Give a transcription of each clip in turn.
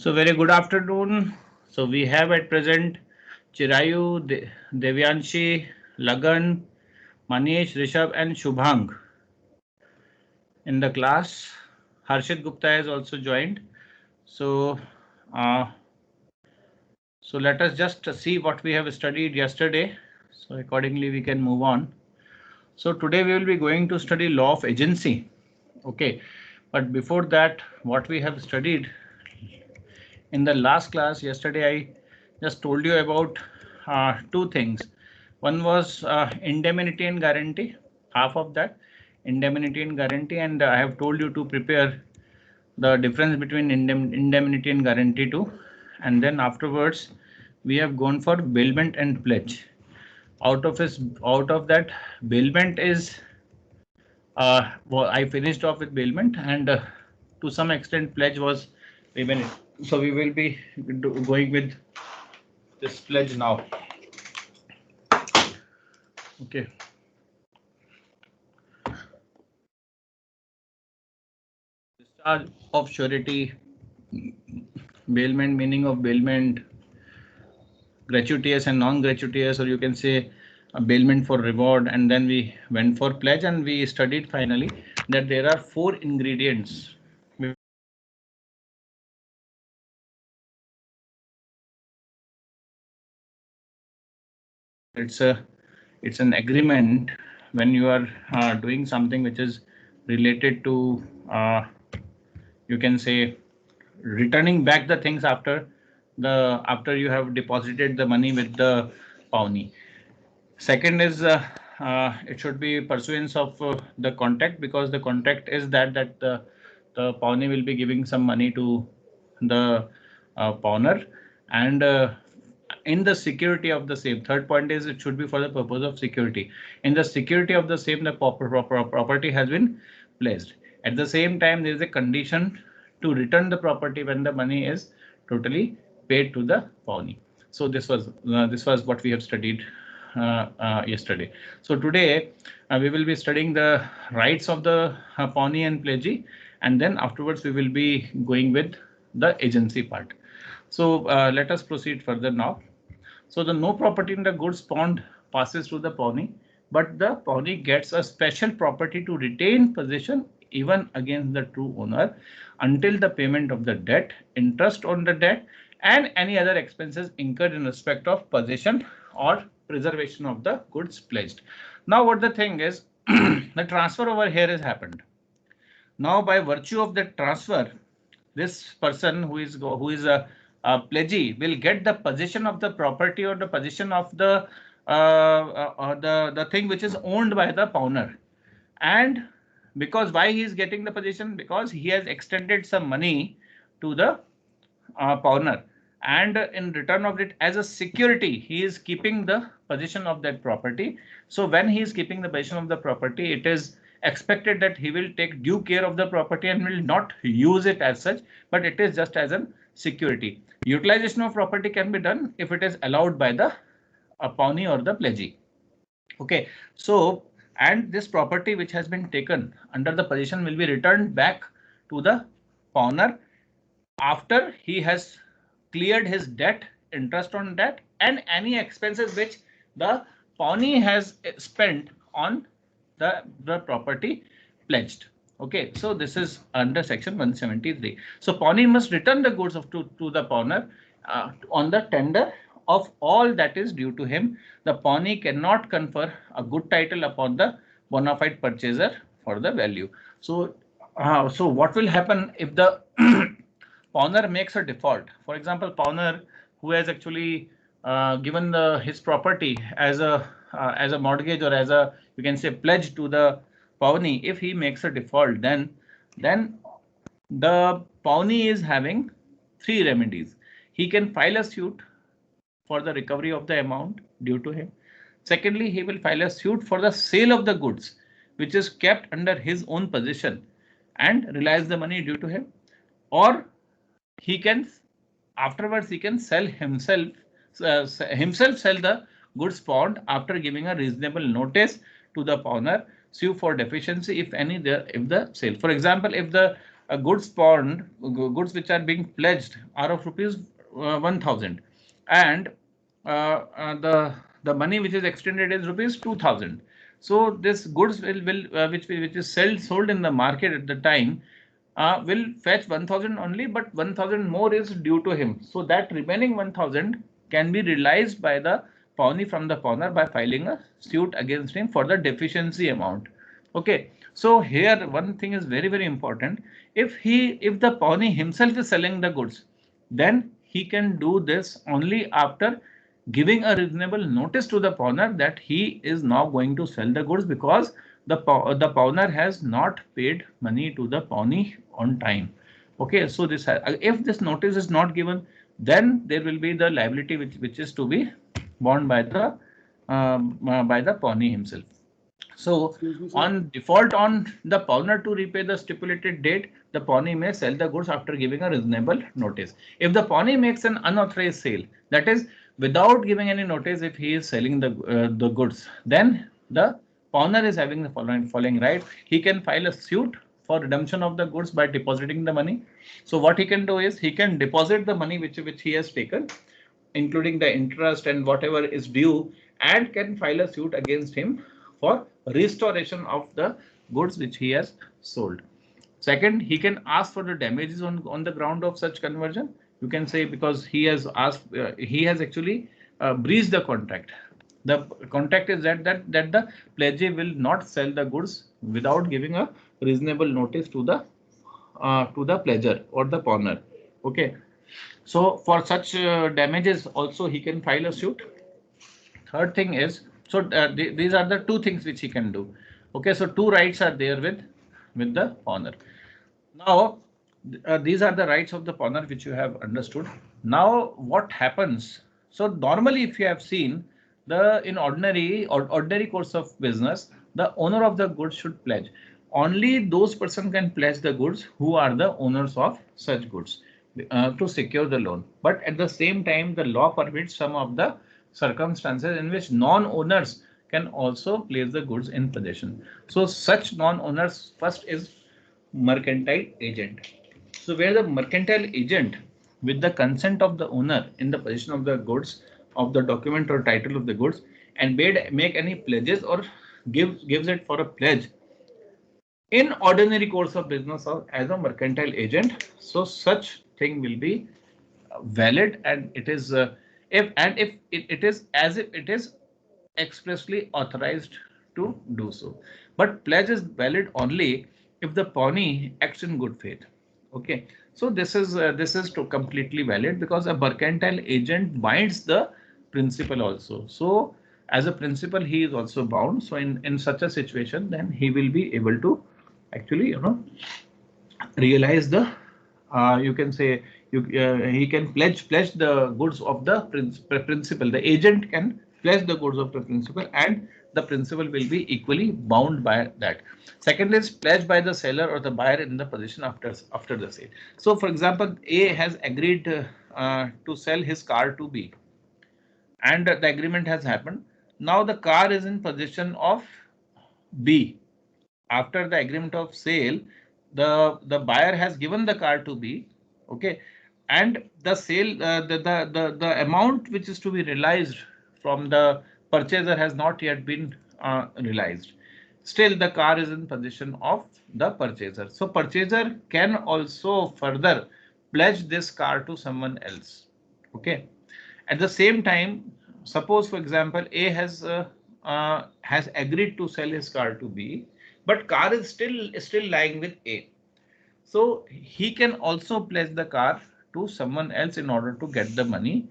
So very good afternoon. So we have at present Chirayu, Devyanshi, Lagan, Manish, Rishabh and Shubhang in the class. Harshit Gupta has also joined. So, uh, so let us just see what we have studied yesterday. So accordingly we can move on. So today we will be going to study law of agency. Okay, but before that, what we have studied in the last class yesterday, I just told you about two things. One was indemnity and guarantee, half of that indemnity and guarantee, and I have told you to prepare the difference between indemnity and guarantee too. And then afterwards, we have gone for bailment and pledge. Out of that, bailment is well, I finished off with bailment, and to some extent, pledge was even. So we will be going with this pledge now. Okay. Discharge of surety, bailment, meaning of bailment, gratuitous and non-gratuitous, or you can say a bailment for reward, and then we went for pledge, and we studied finally that there are four ingredients. It's an agreement when you are doing something which is related to you can say returning back the things after you have deposited the money with the pawnee. Second is it should be pursuance of the contract, because the contract is that the pawnee will be giving some money to the pawner, and in the security of the same. Third point is it should be for the purpose of security. In the security of the same, the property has been placed. At the same time, there is a condition to return the property when the money is totally paid to the pawnee. So this was what we have studied yesterday. So today we will be studying the rights of the pawnee and pledgee, and then afterwards we will be going with the agency part. So let us proceed further now. So the no property in the goods pawned passes to the pawnee, but the pawnee gets a special property to retain possession even against the true owner until the payment of the debt, interest on the debt, and any other expenses incurred in respect of possession or preservation of the goods pledged. Now what the thing is, the transfer over here has happened. Now by virtue of the transfer, this person who is a pledgee will get the possession of the property or the possession of the thing which is owned by the pawner. And because why he is getting the possession, because he has extended some money to the pawner, and in return of it as a security he is keeping the possession of that property. So when he is keeping the possession of the property, it is expected that he will take due care of the property and will not use it as such, but it is just as a security. Utilization of property can be done if it is allowed by the pawnee or the pledgee. Okay, so and this property which has been taken under the possession will be returned back to the pawner after he has cleared his debt, interest on debt, and any expenses which the pawnee has spent on the property pledged. Okay, so this is under section 173. So pawnee must return the goods to the pawner on the tender of all that is due to him. The pawnee cannot confer a good title upon the bona fide purchaser for the value. So, so what will happen if the pawner makes a default? For example, pawner who has actually given his property as a mortgage or as a, you can say, pledge to the pawnee, if he makes a default, then the pawnee is having three remedies. He can file a suit for the recovery of the amount due to him. Secondly, he will file a suit for the sale of the goods which is kept under his own possession and realize the money due to him, or he can afterwards he can sell himself sell the goods pawned after giving a reasonable notice to the pawner, sue for deficiency if any there if the sale. For example, if the goods pawned, goods which are being pledged are of rupees 1000, and the money which is extended is rupees 2000. So this goods will which is sold in the market at the time will fetch 1000 only, but 1000 more is due to him. So that remaining 1000 can be realized by the pawnee from the pawner by filing a suit against him for the deficiency amount. Okay, so here one thing is very, very important. If the pawnee himself is selling the goods, then he can do this only after giving a reasonable notice to the pawner that he is now going to sell the goods, because the pawner has not paid money to the pawnee on time. Okay, so this if this notice is not given, then there will be the liability which is to be borne by the pawnee himself. So on default on the pawner to repay the stipulated date, the pawnee may sell the goods after giving a reasonable notice. If the pawnee makes an unauthorized sale, that is without giving any notice, if he is selling the goods, then the pawner is having the following right. He can file a suit for redemption of the goods by depositing the money. So what he can do is he can deposit the money which he has taken, including the interest and whatever is due, and can file a suit against him for restoration of the goods which he has sold. Second, he can ask for the damages on the ground of such conversion. You can say because he has asked, he has actually breached the contract. The contract is that the pledgee will not sell the goods without giving a reasonable notice to the pledger or the pawner. Okay, so for such damages also he can file a suit. Third thing is, so these are the two things which he can do. Okay, so two rights are there with the pawner. Now these are the rights of the pawner which you have understood. Now what happens? So normally, if you have seen, the in ordinary course of business, the owner of the goods should pledge. Only those person can pledge the goods who are the owners of such goods to secure the loan. But at the same time, the law permits some of the circumstances in which non-owners can also place the goods in possession. So such non-owners, first is mercantile agent. So where the mercantile agent, with the consent of the owner in the possession of the goods, of the document or title of the goods, and make any pledges or gives it for a pledge in ordinary course of business or as a mercantile agent, so such thing will be valid, and it is if it is as if it is expressly authorized to do so. But pledge is valid only if the pawnee acts in good faith. Okay, so this is to completely valid, because a mercantile agent binds the principal also. So as a principal, he is also bound. So in such a situation, then he will be able to actually realize the you can say he can pledge the goods of the principal. The agent can pledge the goods of the principal, and the principal will be equally bound by that. Second is pledge by the seller or the buyer in the position after the sale. So for example, A has agreed to sell his car to B, and the agreement has happened. Now the car is in possession of B. After the agreement of sale, the buyer has given the car to B. Okay, and the sale the amount which is to be realized from the purchaser has not yet been realized. Still the car is in possession of the purchaser. So purchaser can also further pledge this car to someone else. Okay, at the same time, suppose for example A has agreed to sell his car to B, but car is still lying with A. So he can also pledge the car to someone else in order to get the money.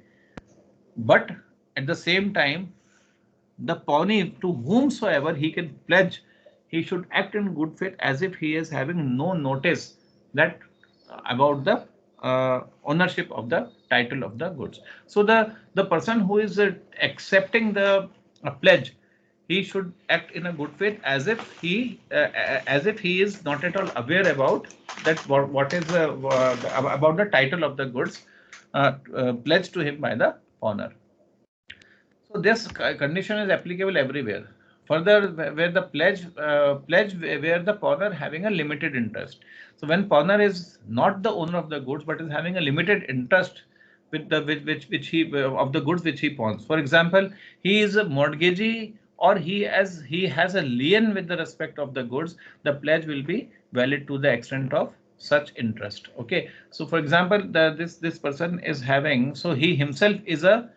But at the same time, the pawnee to whomsoever he can pledge, he should act in good faith as if he is having no notice that about the ownership of the title of the goods. So the person who is accepting the pledge, he should act in a good faith as if he is not at all aware about that what is about the title of the goods pledged to him by the owner. So this condition is applicable everywhere. Further, where the pledge where the pawner having a limited interest. So when pawner is not the owner of the goods but is having a limited interest with the which he of the goods which he pawns. For example, he is a mortgagee or he has a lien with the respect of the goods. The pledge will be valid to the extent of such interest. Okay. So for example, this person is having, so he himself is a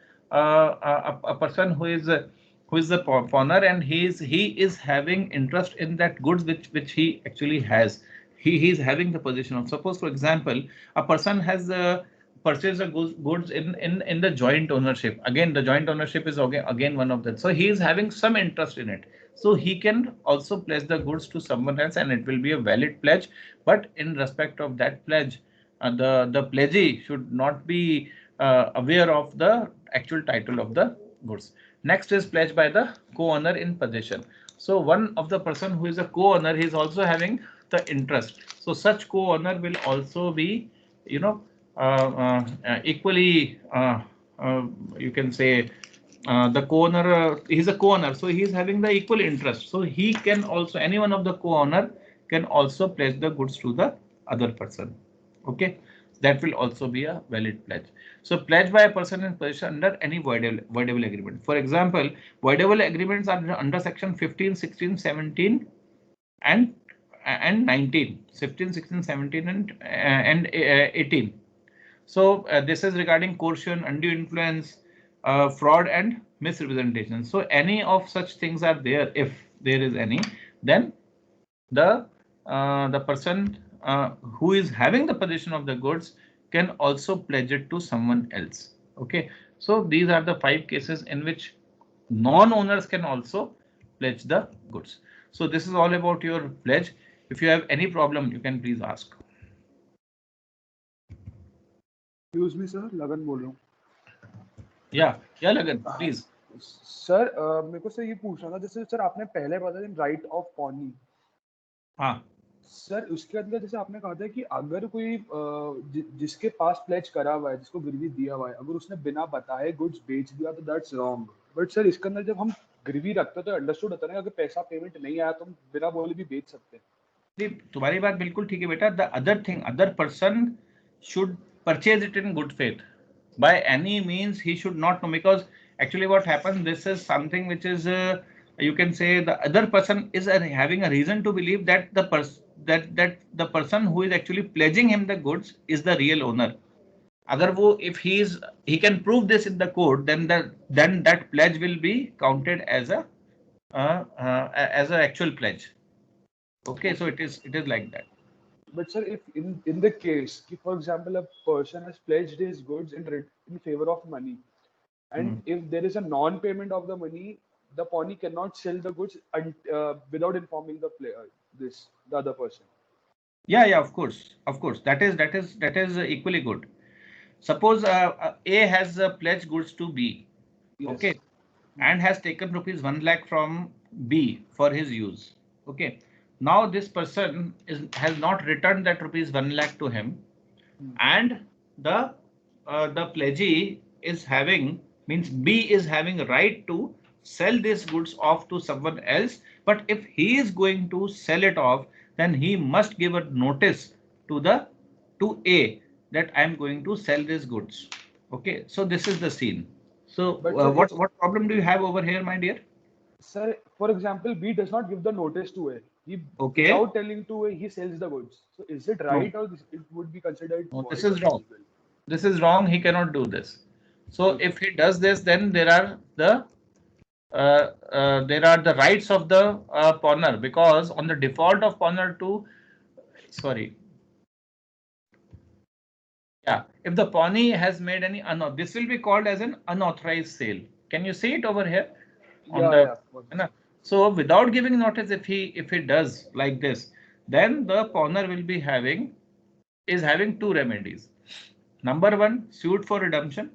person who is the pawner, and he is having interest in that goods which he actually has. He is having the position of, suppose for example, a person has purchased the goods in the joint ownership. Again, the joint ownership is again one of that. So he is having some interest in it. So he can also pledge the goods to someone else, and it will be a valid pledge. But in respect of that pledge, the pledgee should not be aware of the actual title of the goods. Next is pledge by the co-owner in possession. So one of the person who is a co-owner, he is also having the interest. So such co-owner will also be, you know, equally, you can say, the co-owner, he's a co-owner, so he's having the equal interest. So he can also, any one of the co-owner can also pledge the goods to the other person. Okay, that will also be a valid pledge. So pledge by a person in possession under any voidable agreement. For example, voidable agreements are under section 15, 16, 17 and 19, 15, 16, 17 and 18. So this is regarding coercion, undue influence, fraud and misrepresentation. So any of such things are there. If there is any, then the person who is having the possession of the goods can also pledge it to someone else. Okay, so these are the 5 cases in which non-owners can also pledge the goods. So this is all about your pledge. If you have any problem, you can please ask. Excuse me, sir, लगन बोल रहा हूँ. Yeah, Lagan, please. Sir मेरे को sir ये पूछना था, जैसे सर आपने पहले बताया राइट ऑफ पॉनी. हाँ सर उसके अंदर जैसे आपने कहा था कि अगर कोई जिसके पास प्लेज करा हुआ है, जिसको गिरवी दिया हुआ है, अगर उसने बिना बताए गुड्स बेच दिया तो दैट्स रॉन्ग. बट सर इसके अंदर जब हम गिरवी रखते हैं तो अंडरस्टूड होता है ना, अगर पैसा पेमेंट नहीं आया तो हम बिना बोले भी बेच सकते हैं. तुम्हारी बात बिल्कुल ठीक है बेटा. The other thing, other person should purchase it in good faith. By any means he should not know, because actually what happens, this is something which is you can say the other person is having a reason to believe that that the person who is actually pledging him the goods is the real owner. Agar wo, if he can prove this in the court, then that pledge will be counted as a actual pledge. Okay, so it is like that. But sir, if in the case, for example, a person has pledged his goods in favor of money, and if there is a non-payment of the money, the pawnee cannot sell the goods without informing the other person. Yeah, of course. That is equally good. Suppose A has pledged goods to B. Yes. Okay, and has taken rupees 1 lakh from B for his use. Okay, now this person has not returned that rupees 1 lakh to him, and the pledgee is having, means B is having a right to sell these goods off to someone else. But if he is going to sell it off, then he must give a notice to A that I am going to sell these goods. Okay, so this is the scene. So what problem do you have over here, my dear? Sir, for example, B does not give the notice to A. Okay. Without telling to A, he sells the goods. So is it right, or it would be considered? No, this is wrong. This is wrong. He cannot do this. So if he does this, then there are the rights of the pawner, because on the default of pawner to, sorry. Yeah, if the pawnee has made any this will be called as an unauthorized sale. Can you see it over here? Yeah. So without giving notice, if he does like this, then the pawner will be having 2 remedies. Number 1, suit for redemption,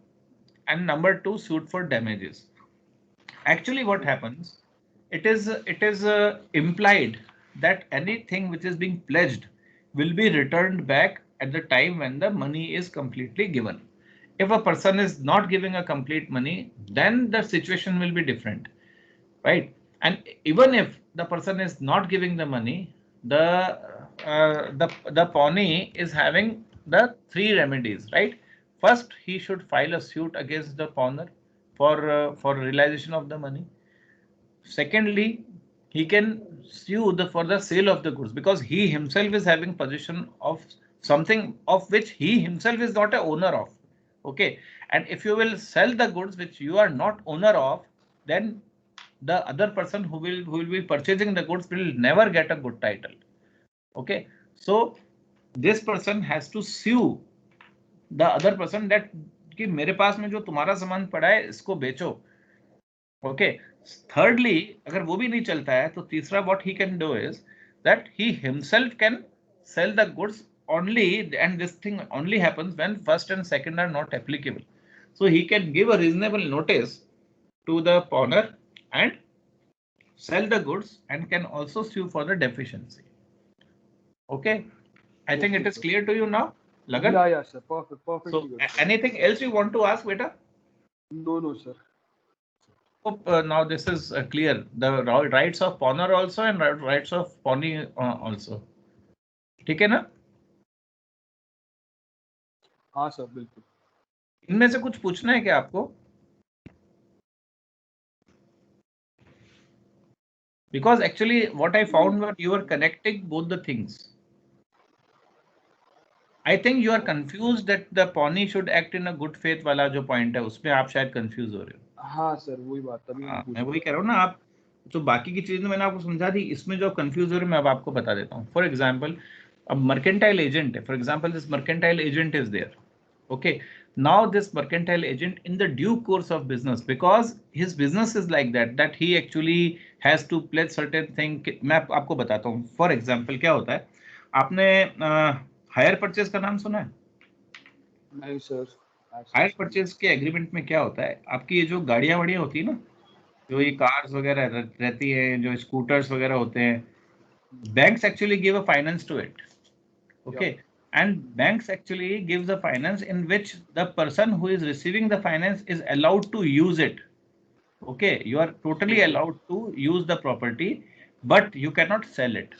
and number 2, suit for damages. Actually, what happens? It is implied that anything which is being pledged will be returned back at the time when the money is completely given. If a person is not giving a complete money, then the situation will be different, right? And even if the person is not giving the money, the pawnee is having the three remedies, right? First, he should file a suit against the pawner for realization of the money. Secondly, he can sue for the sale of the goods, because he himself is having possession of something of which he himself is not a owner of. Okay, and if you will sell the goods which you are not owner of, then the other person who will be purchasing the goods will never get a good title. Okay, so this person has to sue the other person that कि मेरे पास में जो तुम्हारा सामान पड़ा है इसको बेचो. ओके, thirdly, अगर वो भी नहीं चलता है तो तीसरा what he can do is that he himself can sell the goods only, and this thing only happens when first and second are not applicable. So he can give a reasonable notice to the pawner and sell the goods and can also sue for the deficiency. Okay, I think it is clear to you now, Lagan? Yeah, sir. Perfect. So anything else you want to ask, beta? No, sir. Hope now this is clear. The rights of pawner also and rights of pawnee also. ठीक है ना? हाँ sir, बिल्कुल. इनमें से कुछ पूछना है क्या आपको? Because actually what I found was you are connecting both the things. I think you are confused that the pawnee should act in a good faith वाला जो point है उसमें आप शायद confuse हो रहे हो. हाँ सर, वही बात तभी मैं वही कह रहा हूँ ना. आप तो बाकी की चीजें मैंने आपको समझा दी, इसमें जो कंफ्यूज हो रहे मैं अब आपको बता देता हूँ. फॉर एग्जाम्पल, अब मर्केंटाइल एजेंट है. For example, this mercantile agent is there. Okay, now this mercantile agent in the due course of business, because his business is like that he actually has to pledge certain thing. मैं आपको बताता हूँ. For example क्या होता है, आपने hire purchase का नाम सुना है? नहीं सर. हायर परचेज के एग्रीमेंट में क्या होता है, आपकी ये जो गाड़ियां वाड़ियां होती है ना, जो ये कार्स वगैरह रहती है, जो स्कूटर्स वगैरह होते हैं, banks actually give a finance to it. Okay, and banks actually gives a finance in which the person who is receiving the finance is allowed to use it. Okay, you are totally allowed to use the property, but you cannot sell it.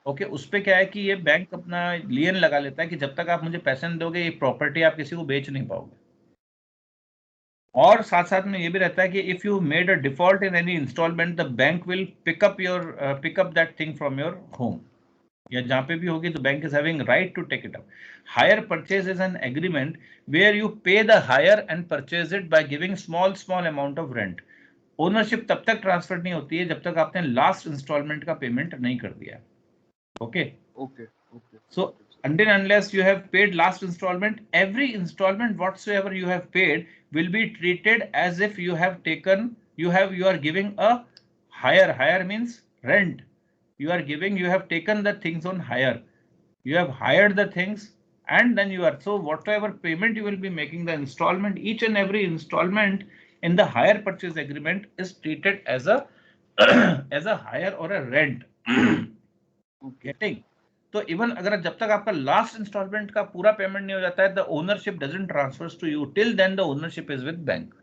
Okay, उस पे क्या है कि ये bank अपना लियन लगा लेता है कि जब तक आप मुझे पैसे नहीं दोगे ये प्रॉपर्टी आप किसी को बेच नहीं पाओगे. और साथ साथ में ये भी रहता है कि if you made a default in any instalment, the bank will pick up that thing from your home, या जहां पे भी होगी तो bank is having right to take it up. Hire purchase is an agreement where you pay the hire and purchase it by giving small amount of rent. Ownership तब तक transfer नहीं होती है जब तक आपने लास्ट इंस्टॉलमेंट का payment नहीं कर दिया. Okay, so until unless you have paid last installment, every installment whatsoever you have paid will be treated as if you have taken, you are giving a hire means rent. You have taken the things on hire, you have hired the things, and then you are, so whatever payment you will be making, the installment, each and every installment in the hire purchase agreement is treated as a as a hire or a rent. Getting? तो even अगर जब तक आपका last instalment का पूरा payment नहीं हो जाता है, the ownership doesn't transfers to you, till then the ownership is with bank.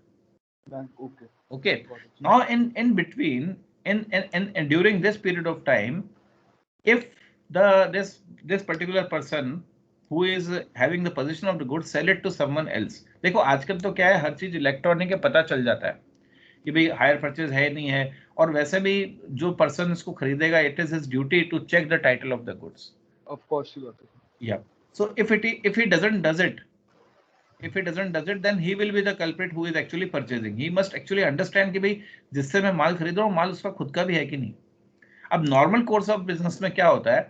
Okay, now in between, in during this period of time, if this particular person who is having the possession of the goods sell it to someone else. देखो आजकल तो क्या है, हर चीज electronic है, पता चल जाता है कि भाई हायर परचेज है नहीं है, और वैसे भी जो पर्सन इसको खरीदेगा, it is his duty to check the title of the goods. Of course, yeah. So if he doesn't does it, then he will be the culprit who is actually purchasing. He must actually understand कि भाई जिससे मैं माल खरीद रहा हूँ, माल उसका खुद का भी है कि नहीं. अब नॉर्मल कोर्स ऑफ बिजनेस में क्या होता है,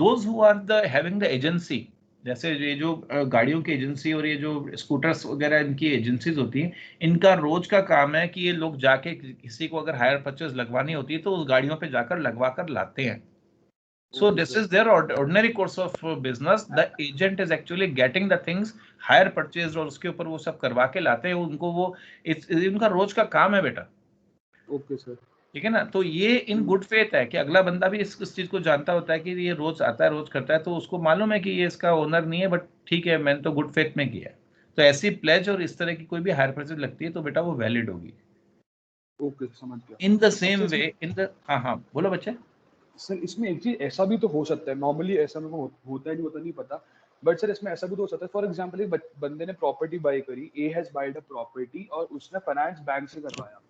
those who are the having the agency, जैसे ये जो गाड़ियों की एजेंसी और ये जो स्कूटर्स वगैरह इनकी एजेंसीज होती हैं, इनका रोज का काम है कि ये लोग जाके किसी को अगर हायर परचेज लगवानी होती है तो उस गाड़ियों पे जाकर लगवा कर लाते हैं. So this is their ordinary course of business. The agent is actually getting the things hire purchased और उसके ऊपर वो सब करवा के लाते हैं. उनको वो इनका रोज का काम है बेटा. ओके सर, ठीक है ना. तो ये इन गुड फेथ है कि अगला बंदा भी इस चीज को जानता होता है कि ये रोज आता है, रोज करता है, तो उसको मालूम है कि ये इसका ओनर नहीं है, बट ठीक है मैंने तो गुड फेथ में किया. तो ऐसी प्लेज और इस तरह की कोई भी हायर परचेज लगती है तो बेटा वो वैलिड होगी. ओके समझ गया। इन द सेम अच्छा, वे इन द हाँ बोलो बच्चे। सर इसमें एक चीज ऐसा भी तो हो सकता है, नॉर्मली ऐसा मेरे को होता है नहीं पता, बट सर इसमें ऐसा भी तो हो सकता है, फॉर एग्जांपल एक बंदे ने प्रॉपर्टी बाय करी, A has wide a property और उसने फाइनेंस बैंक से करवाया।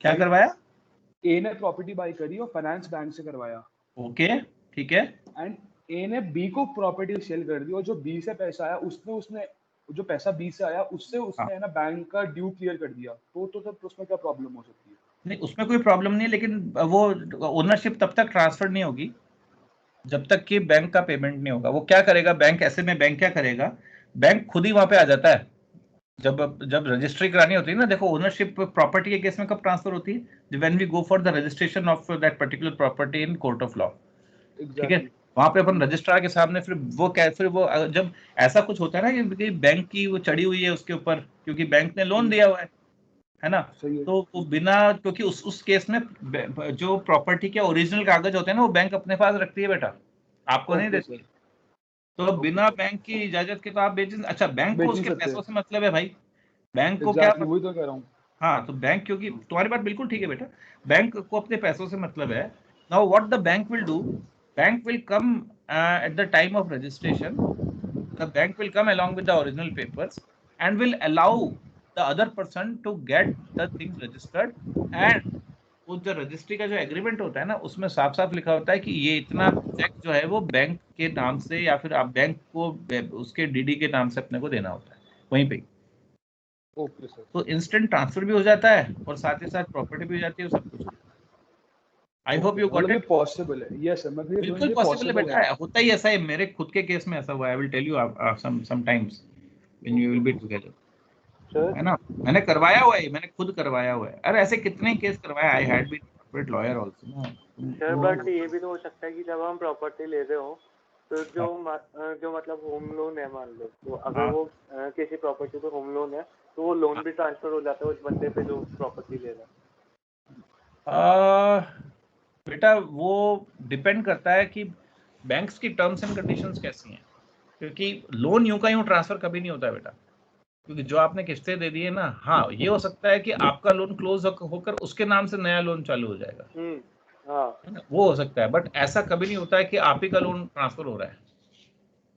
क्या करवाया? ए ने प्रॉपर्टी बाय करी और फाइनेंस बैंक से करवाया। ओके ठीक है। एंड ए ने बी को प्रॉपर्टी सेल कर दी और जो बी से पैसा आया उसने उसने जो पैसा बी से आया उससे हाँ उसने है ना बैंक का ड्यू क्लियर कर दिया, तो सर उसमें क्या प्रॉब्लम हो सकती है? नहीं, उसमें कोई प्रॉब्लम नहीं है, लेकिन वो ओनरशिप तब तक ट्रांसफर नहीं होगी जब तक कि बैंक का पेमेंट नहीं होगा। वो क्या करेगा बैंक, ऐसे में बैंक क्या करेगा, बैंक खुद ही वहां पे आ जाता है। जब जब रजिस्ट्री करानी होती है ना, देखो ओनरशिप प्रॉपर्टी के केस में कब ट्रांसफर होती है, when we go for the registration of that particular property in court of law. ठीक है, एग्जैक्टली। वहां पे अपन रजिस्ट्रार के सामने फिर वो जब ऐसा कुछ होता है ना कि बैंक की वो चढ़ी हुई है उसके ऊपर, क्योंकि बैंक ने लोन दिया हुआ है ना, सही है। तो वो बिना, क्योंकि उस केस में जो प्रॉपर्टी के ओरिजिनल कागज होते हैं ना वो बैंक अपने पास रखती है बेटा, आपको नहीं ओके देती सर। है। तो ओके बिना सर, बैंक की इजाजत के तो आप बेच, अच्छा बैंक को बेच नहीं उसके सकते। पैसों से मतलब है भाई, बैंक को क्या, एग्जैक्टली वही तो कह रहा हूँ। हाँ तो बैंक, क्योंकि तुम्हारी बात बिल्कुल ठीक है बेटा, बैंक को अपने पैसों से मतलब है। Now what the bank will do, bank will come at the time of registration, the bank will come along with the original papers and will allow the other person to get the things registered, and वो जो registry का जो agreement होता है ना उसमें साफ साफ लिखा होता है कि ये इतना चेक जो है वो बैंक के नाम से या फिर आप बैंक को उसके डीडी के नाम से अपने को देना होता है वहीं पे। Okay sir. तो इंस्टेंट ट्रांसफर भी हो जाता है और साथ ही साथ प्रॉपर्टी भी हो जाती है, सब कुछ हो जाता है। I hope okay you sir, got मतलब ये इट। पॉसिबल है। यस सर, मतलब बिल्कुल ये पॉसिबल है पॉसिबल है। बेटा, होता ही ऐसा है, मेरे खुद के केस में ऐसा हुआ है। I will tell you some times when you will be together, sir है ना। मैंने करवाया हुआ है, मैंने खुद करवाया हुआ है। अरे ऐसे कितने ही केस करवाया, I had been corporate lawyer also ना। सर बट ये भी तो हो सकता है कि जब हम प्रॉपर्टी ले रहे हो तो जो मतलब होम लोन है मान लो, तो अगर हाँ वो किसी प्रॉपर्टी पे होम लोन है तो वो लोन भी ट्रांसफर हो जाता है उस बंदे पे जो प्रॉपर्टी ले रहा बेटा वो डिपेंड करता है कि बैंक्स की टर्म्स एंड कंडीशंस कैसी हैं, क्योंकि लोन यूं का यूं ट्रांसफर कभी नहीं होता है बेटा, क्योंकि जो आपने किस्तें दे दी है ना, हाँ ये हो सकता है कि आपका लोन क्लोज होकर उसके नाम से नया लोन चालू हो जाएगा, है। हाँ। है ना, वो हो सकता है, बट ऐसा कभी नहीं होता है कि आप ही का लोन ट्रांसफर हो रहा है,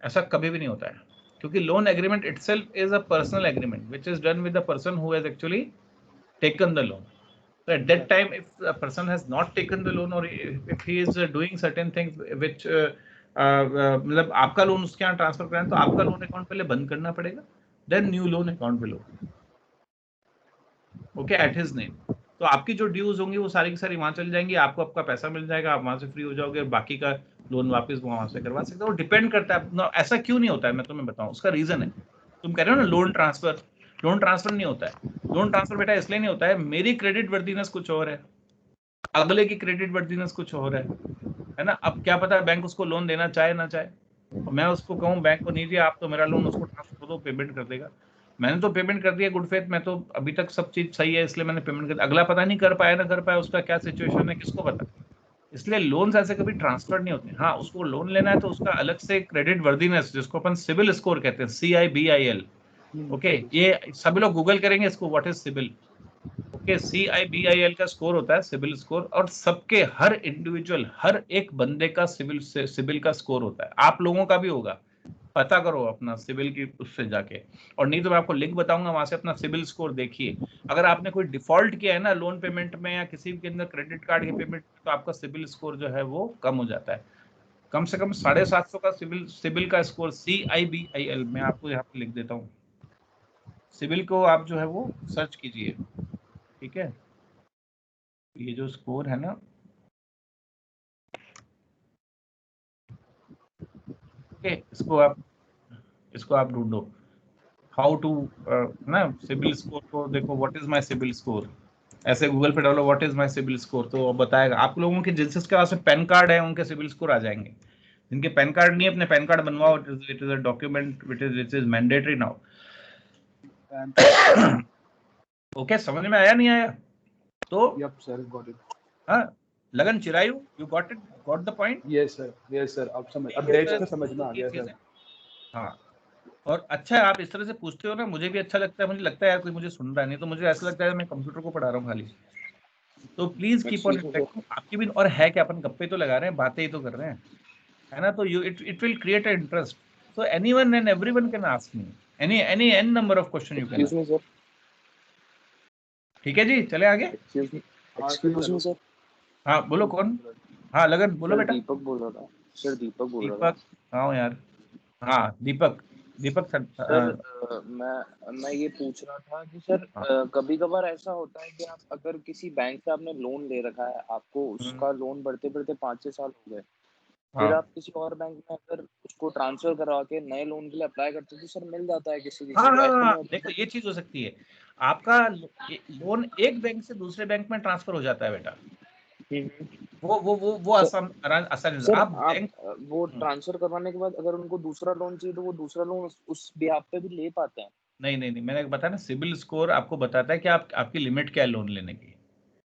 ऐसा कभी भी नहीं होता है, क्योंकि loan agreement itself is a personal agreement which is done with the person who has actually taken the loan. So at that time, if a person has not taken the loan or if he is doing certain things which मतलब आपका loan उसके यहाँ transfer कराएं तो आपका loan account पहले बंद करना पड़ेगा, then new loan account will open, okay, at his name. तो आपकी जो ड्यूज होंगी वो सारी की सारी वहां चल जाएंगी, आपको आपका पैसा मिल जाएगा, आप वहां से फ्री हो जाओगे और बाकी का लोन वापस वहां से करवा सकते हो। डिपेंड करता है ऐसा क्यों नहीं होता है, मैं तुम्हें बताऊं उसका रीजन है। तुम कह रहे हो ना लोन ट्रांसफर नहीं होता है। लोन ट्रांसफर बेटा इसलिए नहीं होता है, मेरी क्रेडिट वर्दीनेस कुछ और है, अगले की क्रेडिट वर्दीनेस कुछ और है ना। अब क्या पता बैंक उसको लोन देना चाहे ना चाहे, और मैं उसको कहूँ बैंक को नहीं दिया आप तो मेरा लोन उसको ट्रांसफर दो, पेमेंट कर देगा। मैंने तो पेमेंट कर दिया गुड फेथ, मैं तो अभी तक सब चीज सही है इसलिए मैंने पेमेंट कर, अगला पता नहीं कर पाया ना कर पाया, उसका क्या सिचुएशन है किसको पता। इसलिए लोन्स ऐसे कभी ट्रांसफर नहीं होते। हाँ उसको लोन लेना है तो उसका अलग से क्रेडिट वर्दीनेस जिसको अपन सिबिल स्कोर कहते हैं, CIBIL, ओके, ये सभी लोग गूगल करेंगे इसको, what is CIBIL, okay, CIBIL का स्कोर होता है सिबिल स्कोर, और सबके हर इंडिविजुअल हर एक बंदे का सिबिल का स्कोर होता है, आप लोगों का भी होगा, पता करो अपना सिबिल की उससे जाके, और नहीं तो मैं आपको लिंक बताऊंगा वहां से अपना सिबिल स्कोर देखिए। अगर आपने कोई डिफॉल्ट किया है ना लोन पेमेंट में या किसी के अंदर क्रेडिट कार्ड के पेमेंट, तो आपका सिबिल स्कोर जो है वो कम हो जाता है, कम से कम 750 का सिबिल का स्कोर, CIBIL, मैं आपको यहाँ पे लिख देता हूँ, सिबिल को आप जो है वो सर्च कीजिए, ठीक है। ये जो स्कोर है ना, ओके, इसको आप ढूंढो, हाउ टू ना सिबिल स्कोर को देखो, what is my CIBIL score, ऐसे गूगल पे डालो what is my CIBIL score, तो बताएगा। आप लोगों के जिनके पास में पैन कार्ड है उनके सिबिल स्कोर आ जाएंगे, जिनके पैन कार्ड नहीं है अपने पैन कार्ड बनवाओ, it is a document which is mandatory now. Okay, समझ में आया नहीं आया? तो यप सर, गॉट इट। हाँ, लगन Chirayu, you got the point. Yes sir, अब दैट्स तो समझ में आ गया सर। हाँ, और अच्छा है आप इस तरह से पूछते हो ना, मुझे भी अच्छा लगता है, मुझे लगता है यार कोई मुझे सुन रहा है, नहीं तो मुझे ऐसा लगता है मैं कंप्यूटर को पढ़ा रहा हूँ खाली। तो प्लीज कीप ऑन रिफ्लेक्टिंग। आपकी भी और है क्या, अपन गप्पे तो लगा रहे हैं, बातें ही तो कर रहे हैं, है ना? तो it will create a interest. So anyone and everyone can ask me any n number of question you can ask. ठीक है जी, चले आगे। Excuse me sir. हाँ बोलो, कौन? हाँ लगन, बोलो बेटा। दीपक बोल रहा था सर, दीपक बोल रहा था। दीपक, हाँ यार, हाँ दीपक, दीपक सर। सर मैं ये पूछ रहा था कि सर कभी कभार ऐसा होता है कि आप अगर किसी बैंक से आपने लोन ले रखा है, आपको उसका लोन बढ़ते बढ़ते 5-6 साल हो गए, फिर आप किसी और बैंक में अगर उसको ट्रांसफर करवा के नए लोन के लिए अप्लाई करते हो तो सर मिल जाता है किसी हाँ को, हाँ ऐसा हाँ, नहीं होता? देखो ये चीज हो सकती है, आपका लोन एक बैंक से दूसरे बैंक में ट्रांसफर हो जाता है बेटा। वो सर आसान आसान सर आप आप बैंक। वो ट्रांसफर करवाने के बाद अगर उनको दूसरा लोन चाहिए तो वो दूसरा लोन उस बिहाफ पे भी ले पाते हैं? नहीं नहीं नहीं, मैंने बताया ना, सिबिल स्कोर आपको बताता है कि आप आपकी लिमिट क्या है लोन लेने की।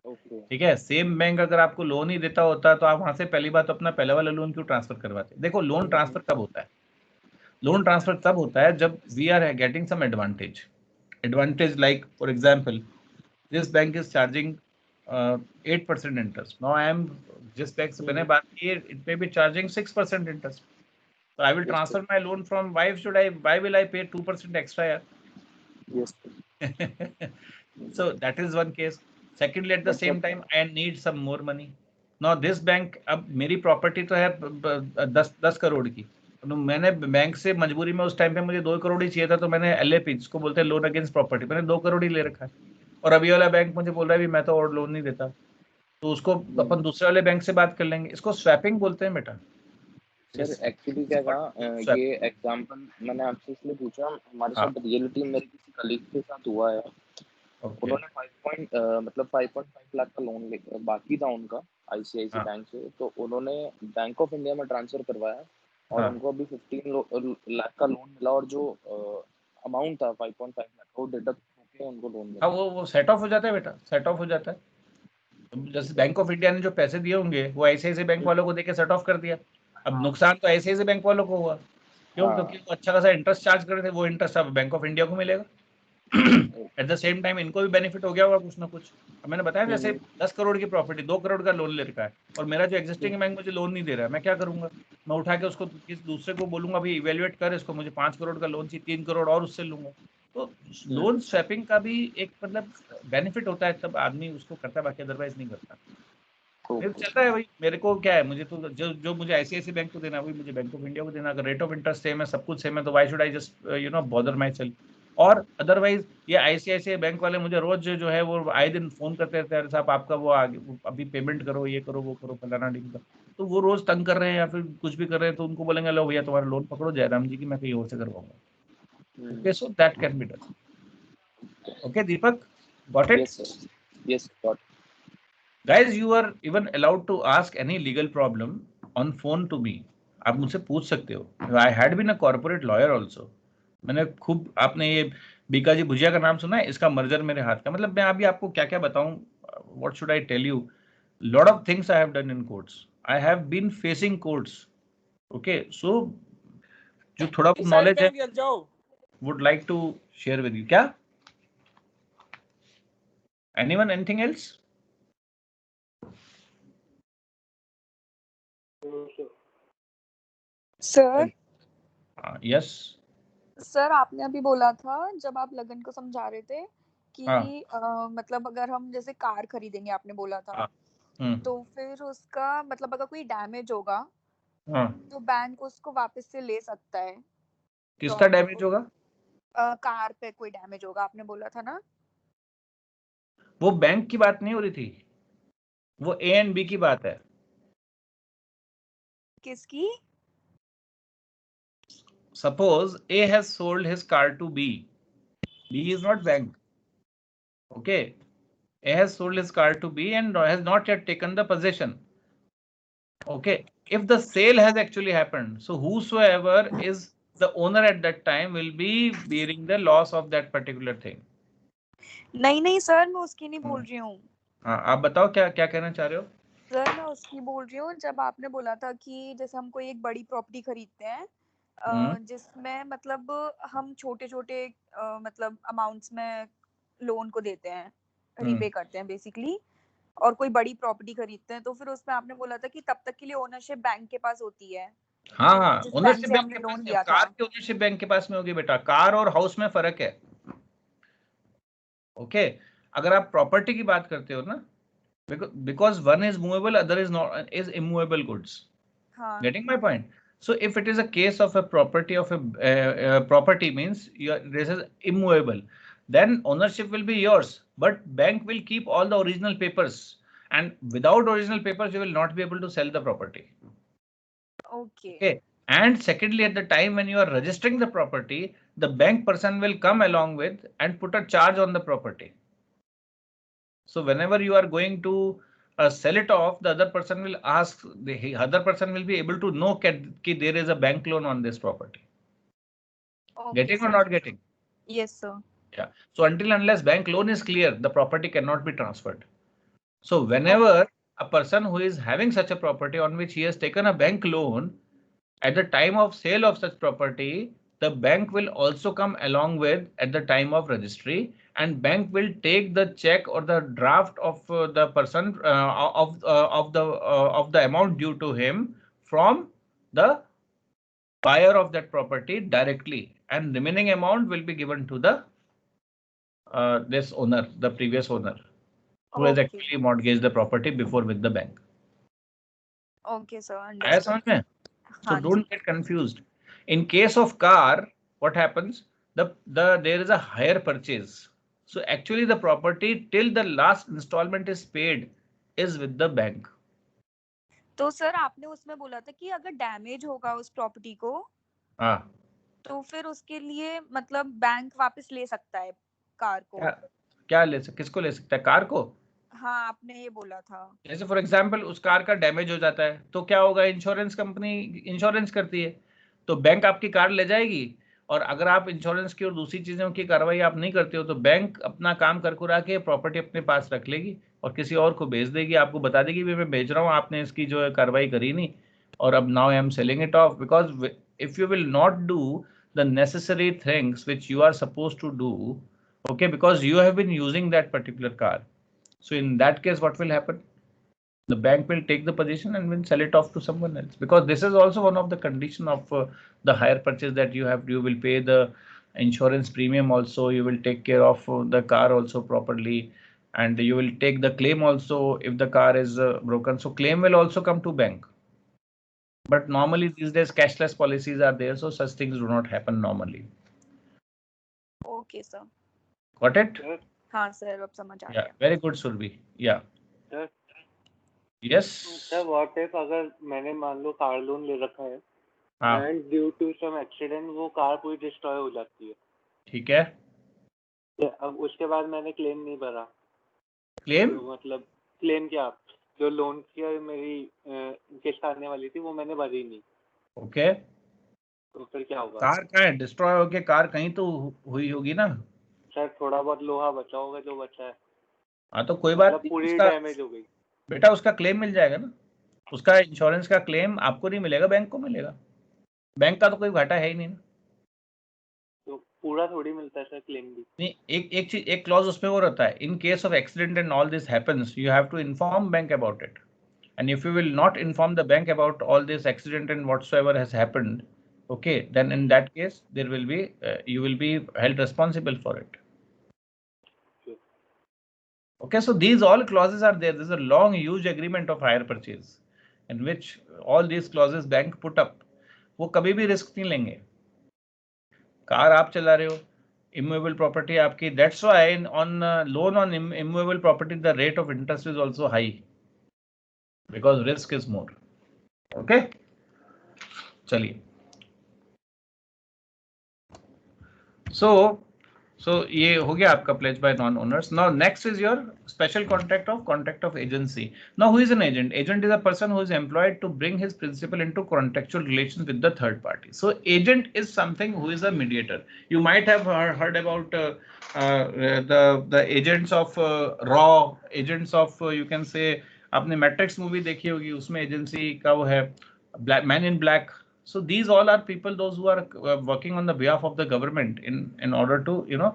ओके। ठीक है, सेम बैंक अगर आपको लोन ही देता होता तो आप वहां से पहली बात तो अपना पहले वाला लोन क्यों ट्रांसफर करवाते? देखो लोन ट्रांसफर कब होता है? लोन ट्रांसफर तब होता है जब we are getting some advantage like for example this bank is charging 8% interest, now I am, जिस बैंक से मैंने बात की है it may be charging 6% interest, so I will transfer my loan from, why will I pay 2% extra yaar? Yes So that is one case. Secondly, at the but same time I need some more money. Now this bank, अब मेरी property तो है 10 करोड़ की, तो मैंने bank से मजबूरी में उस टाइम पे मुझे 2 करोड़ ही चाहिए था, तो मैंने LAP जिसको बोलते हैं लोन अगेंस्ट प्रॉपर्टी, मैंने 2 करोड़ ही ले रखा है, और अभी वाला बैंक मुझे बोल रहा है भी मैं तो और लोन नहीं देता, तो उसको अपन दूसरे वाले बैंक से बात कर लेंगे। इसको स्वैपिंग बोलते हैं बेटा। सर एक्चुअली क्या था, स्वैप, ये एग्जांपल मैंने आपसे इसलिए पूछा, हमारे हाँ साथ रियलिटी मेरे किसी कलीग के साथ हुआ है। ओके, उन्होंने 5.5 लाख का लोन बाकी था उनका आईसीआईसी हाँ बैंक से, तो उन्होंने बैंक ऑफ इंडिया में ट्रांसफर करवाया और हाँ उनको अभी 15 लाख का लोन मिला, और जो अमाउंट था 5.5 लाख वो डिडक्ट होकर उनको लोन हाँ, मिला। वो सेट ऑफ हो जाता है बेटा, सेट ऑफ हो जाता है। जैसे बैंक ऑफ इंडिया ने जो पैसे दिए होंगे वो ICICI बैंक वालों को देके सेट ऑफ कर दिया, अब नुकसान तो ICICI बैंक वालों को हुआ, क्यों? क्योंकि हाँ वो अच्छा खासा इंटरेस्ट चार्ज कर रहे थे, वो इंटरेस्ट अब बैंक ऑफ इंडिया को मिलेगा। एट द सेम टाइम इनको भी बेनिफिट हो गया होगा कुछ ना कुछ। अब मैंने बताया जैसे 10 करोड़ की प्रॉपर्टी, 2 करोड़ का लोन ले रखा है, और मेरा जो एग्जिस्टिंग बैंक मुझे लोन नहीं दे रहा है, मैं क्या करूंगा? मैं उठा के उसको किसी दूसरे को बोलूंगा भाई इवेल्युएट कर इसको, मुझे 5 करोड़ का लोन चाहिए, 3 करोड़ और उससे लूंगा। तो लोन स्वैपिंग का भी एक मतलब बेनिफिट होता है, तब आदमी उसको करता है, बाकी अदरवाइज नहीं करता। फिर चल रहा है भाई, मेरे को क्या है, मुझे तो जो मुझे ICICI बैंक को देना है वही मुझे बैंक ऑफ इंडिया को देना। अगर रेट ऑफ इंटरेस्ट सेम है, सब कुछ सेम है, तो why should I just bother my self? और अदरवाइज ये ICICI बैंक वाले मुझे रोज जो है वो आए दिन फोन करते रहते हैं, अरे साहब आपका वो आगे अभी पेमेंट करो, ये करो वो करो फलाना ढिमका, तो वो रोज तंग कर रहे हैं या फिर कुछ भी कर रहे हैं, तो उनको बोलेंगे लो भैया तुम्हारा लोन पकड़ो जयराम जी की, मैं कहीं और से करवाऊंगा। Okay, so that can be done. Okay Deepak, got it? Yes sir, yes got. Guys, you are even allowed to ask any legal problem on phone to me. आप मुझसे पूछ सकते हो। I had been a corporate lawyer also. मैंने खूब, आपने ये बीकाजी भुजिया का नाम सुना है? इसका मर्जर मेरे हाथ का, मतलब मैं अभी आपको क्या क्या बताऊं? What should I tell you? Lot of things I have done in courts. I have been facing courts. Okay, so जो थोड़ा बहुत नॉलेज है would like to share with you. क्या? Anyone? Anything else? Sir Yes. Sir आपने अभी बोला था जब आप लगन को समझा रहे थे कि हाँ मतलब अगर हम जैसे कार खरीदेंगे, आपने बोला था, हाँ तो फिर उसका मतलब अगर कोई डैमेज होगा हाँ, तो बैंक उसको वापस से ले सकता है। किसका डैमेज होगा? कार पे कोई डैमेज होगा, आपने बोला था ना। वो बैंक की बात नहीं हो रही थी, वो A एंड B की बात है। किसकी? Suppose A has sold his car to B. B is not bank. Okay. A has sold his car to B and has not yet taken the possession. Okay. If the sale has actually happened, so whosoever is the owner at that time will be bearing the loss of that particular thing. नहीं नहीं sir, मैं उसकी नहीं बोल रही हूँ। हाँ, आप बताओ क्या क्या कहना चाह रहे हो? सर मैं उसकी बोल रही हूँ जब आपने बोला था कि जैसे हम कोई एक बड़ी प्रॉपर्टी खरीदते हैं जिसमें मतलब हम छोटे छोटे मतलब अमाउंट्स में लोन को देते हैं, रीपे करते हैं बेसिकली। और कोई बड़ी प्रॉपर्टी खरीदते हैं, तो फिर उसमें आपने बोला था कि तब तक के लिए ओनरशिप बैंक के पास होती है। हाँ, जिस बैंक ओनरशिप से बैंक हमने के पास लोन नहीं, लिया था। कार की ओनरशिप बैंक के पास में होगी बेटा, कार और हाउस में फर्क है। ओके, अगर आप प्रॉपर्टी की बात करते हो ना, because one is movable, other is not, is immovable goods. हाँ Getting my point? So if it is a case of a property of a property means this is immovable, then ownership will be yours, but bank will keep all the original papers, and without original papers you will not be able to sell the property. Okay Okay. And secondly, at the time when you are registering the property, the bank person will come along with and put a charge on the property. So whenever you are going to sell it off, the other person will ask, the other person will be able to know that there is a bank loan on this property. Getting or not getting? Yes, sir. Yeah. So until unless bank loan is clear, the property cannot be transferred. So whenever a person who is having such a property on which he has taken a bank loan, at the time of sale of such property, the bank will also come along with at the time of registry, and bank will take the check or the draft of the person of the amount due to him from the buyer of that property directly, and remaining amount will be given to the this owner, the previous owner, who has actually mortgaged the property before with the bank. Okay, sir. आया Understood. समझ में? So हाँ don't get confused. In case of car, what happens? There is a hire purchase. So actually the property till the last installment is paid is with the bank. तो sir आपने उसमें बोला था कि अगर डैमेज होगा उस प्रॉपर्टी को, हाँ, तो फिर उसके लिए मतलब बैंक वापस ले सकता है कार को। क्या ले सकता, किसको ले सकता है? कार को? हाँ, आपने ये बोला था। जैसे फॉर एग्जाम्पल उस कार का डैमेज हो जाता है तो क्या होगा? इंश्योरेंस कंपनी इंश्योरेंस करती है, तो बैंक आपकी कार ले जाएगी, और अगर आप इंश्योरेंस की और दूसरी चीजों की कार्रवाई आप नहीं करते हो तो बैंक अपना काम कर कुरा के प्रॉपर्टी अपने पास रख लेगी और किसी और को बेच देगी, आपको बता देगी भी मैं बेच रहा हूँ, आपने इसकी जो है कार्रवाई करी नहीं, और अब now I am selling it off, because if you will not do the necessary things which you are suppose to do, okay, because you have been using that particular car. So in that case, what will happen? The bank will take the position and will sell it off to someone else, because this is also one of the condition of the hire purchase, that you will pay the insurance premium also, you will take care of the car also properly, and you will take the claim also if the car is broken. So claim will also come to bank. But normally these days cashless policies are there, so such things do not happen normally. Okay, sir. Got it? हाँ sir, अब समझ आ Yeah, गया। very good, Surbi. Yeah. Sir Yes. Sir what if अगर मैंने मान लो car loan ले रखा है हाँ, and due to some accident वो कार पूरी डिस्ट्रॉय हो जाती है, ठीक है। अब उसके बाद मैंने क्लेम नहीं भरा, क्लेम तो मतलब क्लेम क्या, जो लोन की मेरी किस्त आने वाली थी वो मैंने भरी नहीं, ओके, तो फिर क्या होगा? कार कहाँ है? डिस्ट्रॉय होके कार कहीं तो हुई होगी ना। सर थोड़ा बहुत लोहा बचा होगा जो बचा है, हाँ तो कोई बात मतलब नहीं, पूरी उसका डैमेज हो गई। बेटा उसका क्लेम मिल जाएगा ना, उसका इंश्योरेंस का क्लेम आपको नहीं मिलेगा, बैंक को मिलेगा। बैंक का तो कोई घाटा है ही नहीं ना। तो पूरा थोड़ी मिलता है सर क्लेम भी। नहीं, एक चीज, एक क्लॉज उसमें वो रहता है, in case of accident and all this happens, you have to inform bank about it, and if you will not inform the bank about all this accident and whatsoever has happened, okay, then in that case there will be you will be held responsible for it. Okay, so these all clauses are there. There's a long huge agreement of hire purchase in which all these clauses bank put up. वो कभी भी risk नहीं लेंगे। Car आप चला रहे हो, immovable property आपकी, that's why on loan on immovable property the rate of interest is also high, because risk is more. Okay, चलिए, so ये हो गया आपका pledge by non-owners. Now next is your special contract of agency. Now who is an agent? Agent is a person who is employed to bring his principal into contractual relations with the third party. So agent is something who is a mediator. You might have heard about the agents of Raw, agents of you can say, आपने matrix movie देखी होगी, उसमें agency का वो है man in black. So these all are people, those who are working on the behalf of the government in order to, you know,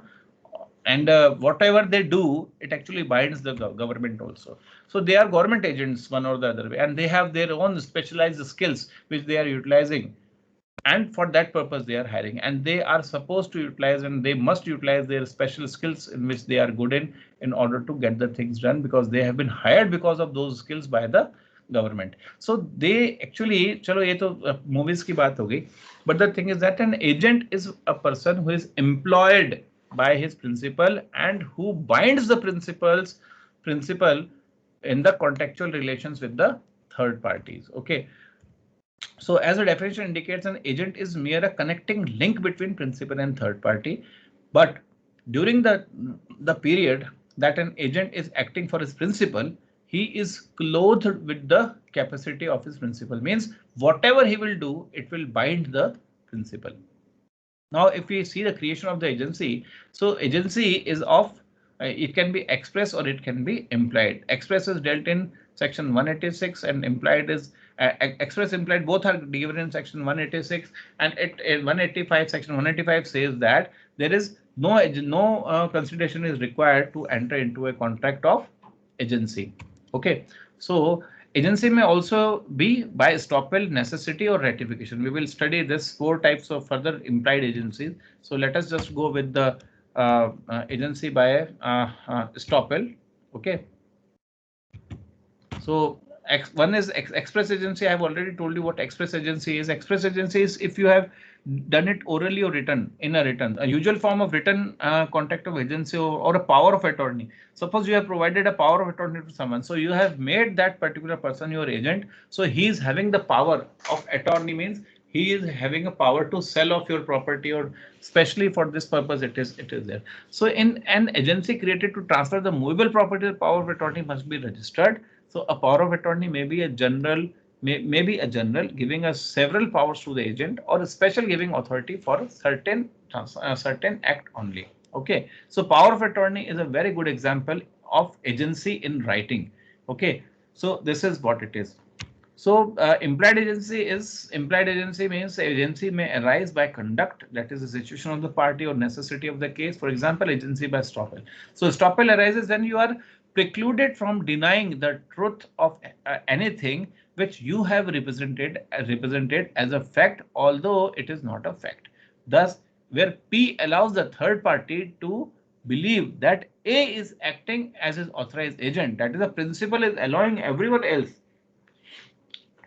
And whatever they do, it actually binds the government also. So they are government agents one or the other way, and they have their own specialized skills which they are utilizing. And for that purpose, they are hiring, and they are supposed to utilize and they must utilize their special skills in which they are good in order to get the things done, because they have been hired because of those skills by the government. So they actually, chalo ye to movies ki baat ho gayi, but the thing is that an agent is a person who is employed by his principal and who binds the principal in the contractual relations with the third parties. Okay. So as the definition indicates, an agent is mere a connecting link between principal and third party. But during the period that an agent is acting for his principal, he is clothed with the capacity of his principal. Means whatever he will do, it will bind the principal. Now, if we see the creation of the agency, so agency is of it can be express or it can be implied. Express is dealt in section 186 and implied is express implied, both are given in section 186, and in 185 section 185 says that there is no consideration is required to enter into a contract of agency. Okay, so agency may also be by estoppel, necessity or ratification. We will study this 4 types of further implied agencies. So let us just go with the agency by estoppel. Okay. So one is express agency. I have already told you what express agency is. Express agency is if you have done it orally or written in a written, a usual form of written contract of agency or a power of attorney. Suppose you have provided a power of attorney to someone, so you have made that particular person your agent. So he is having the power of attorney, means he is having a power to sell off your property, or especially for this purpose it is there. So in an agency created to transfer the movable property, the power of attorney must be registered. So a power of attorney may be a general, may be a general giving us several powers to the agent, or a special giving authority for a certain act only. Okay, so power of attorney is a very good example of agency in writing. Okay, so this is what it is. So implied agency means agency may arise by conduct, that is the situation of the party or necessity of the case. For example, agency by estoppel. So estoppel arises when you are precluded from denying the truth of anything which you have represented as a fact, although it is not a fact. Thus, where P allows the third party to believe that A is acting as his authorized agent, that is the principal is allowing everyone else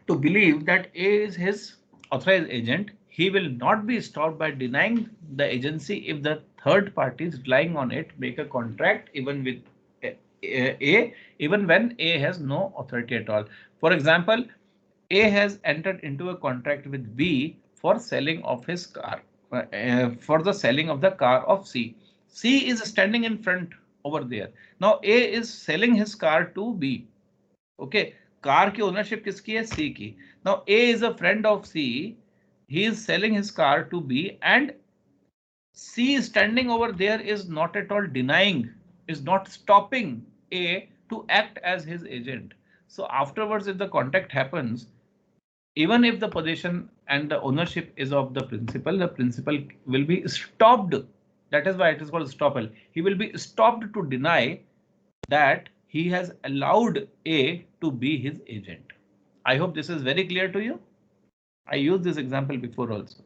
to believe that A is his authorized agent, he will not be stopped by denying the agency if the third party is relying on it, make a contract even with A, even when A has no authority at all. For example, A has entered into a contract with B for selling of his car, for the selling of the car of C. C is standing in front over there. Now A is selling his car to B. Okay, car की ownership किसकी है? C की. Now A is a friend of C. He is selling his car to B, and C standing over there is not at all denying, is not stopping A to act as his agent. So afterwards, if the contact happens, even if the possession and the ownership is of the principal will be stopped. That is why it is called estoppel. He will be stopped to deny that he has allowed A to be his agent. I hope this is very clear to you. I used this example before also.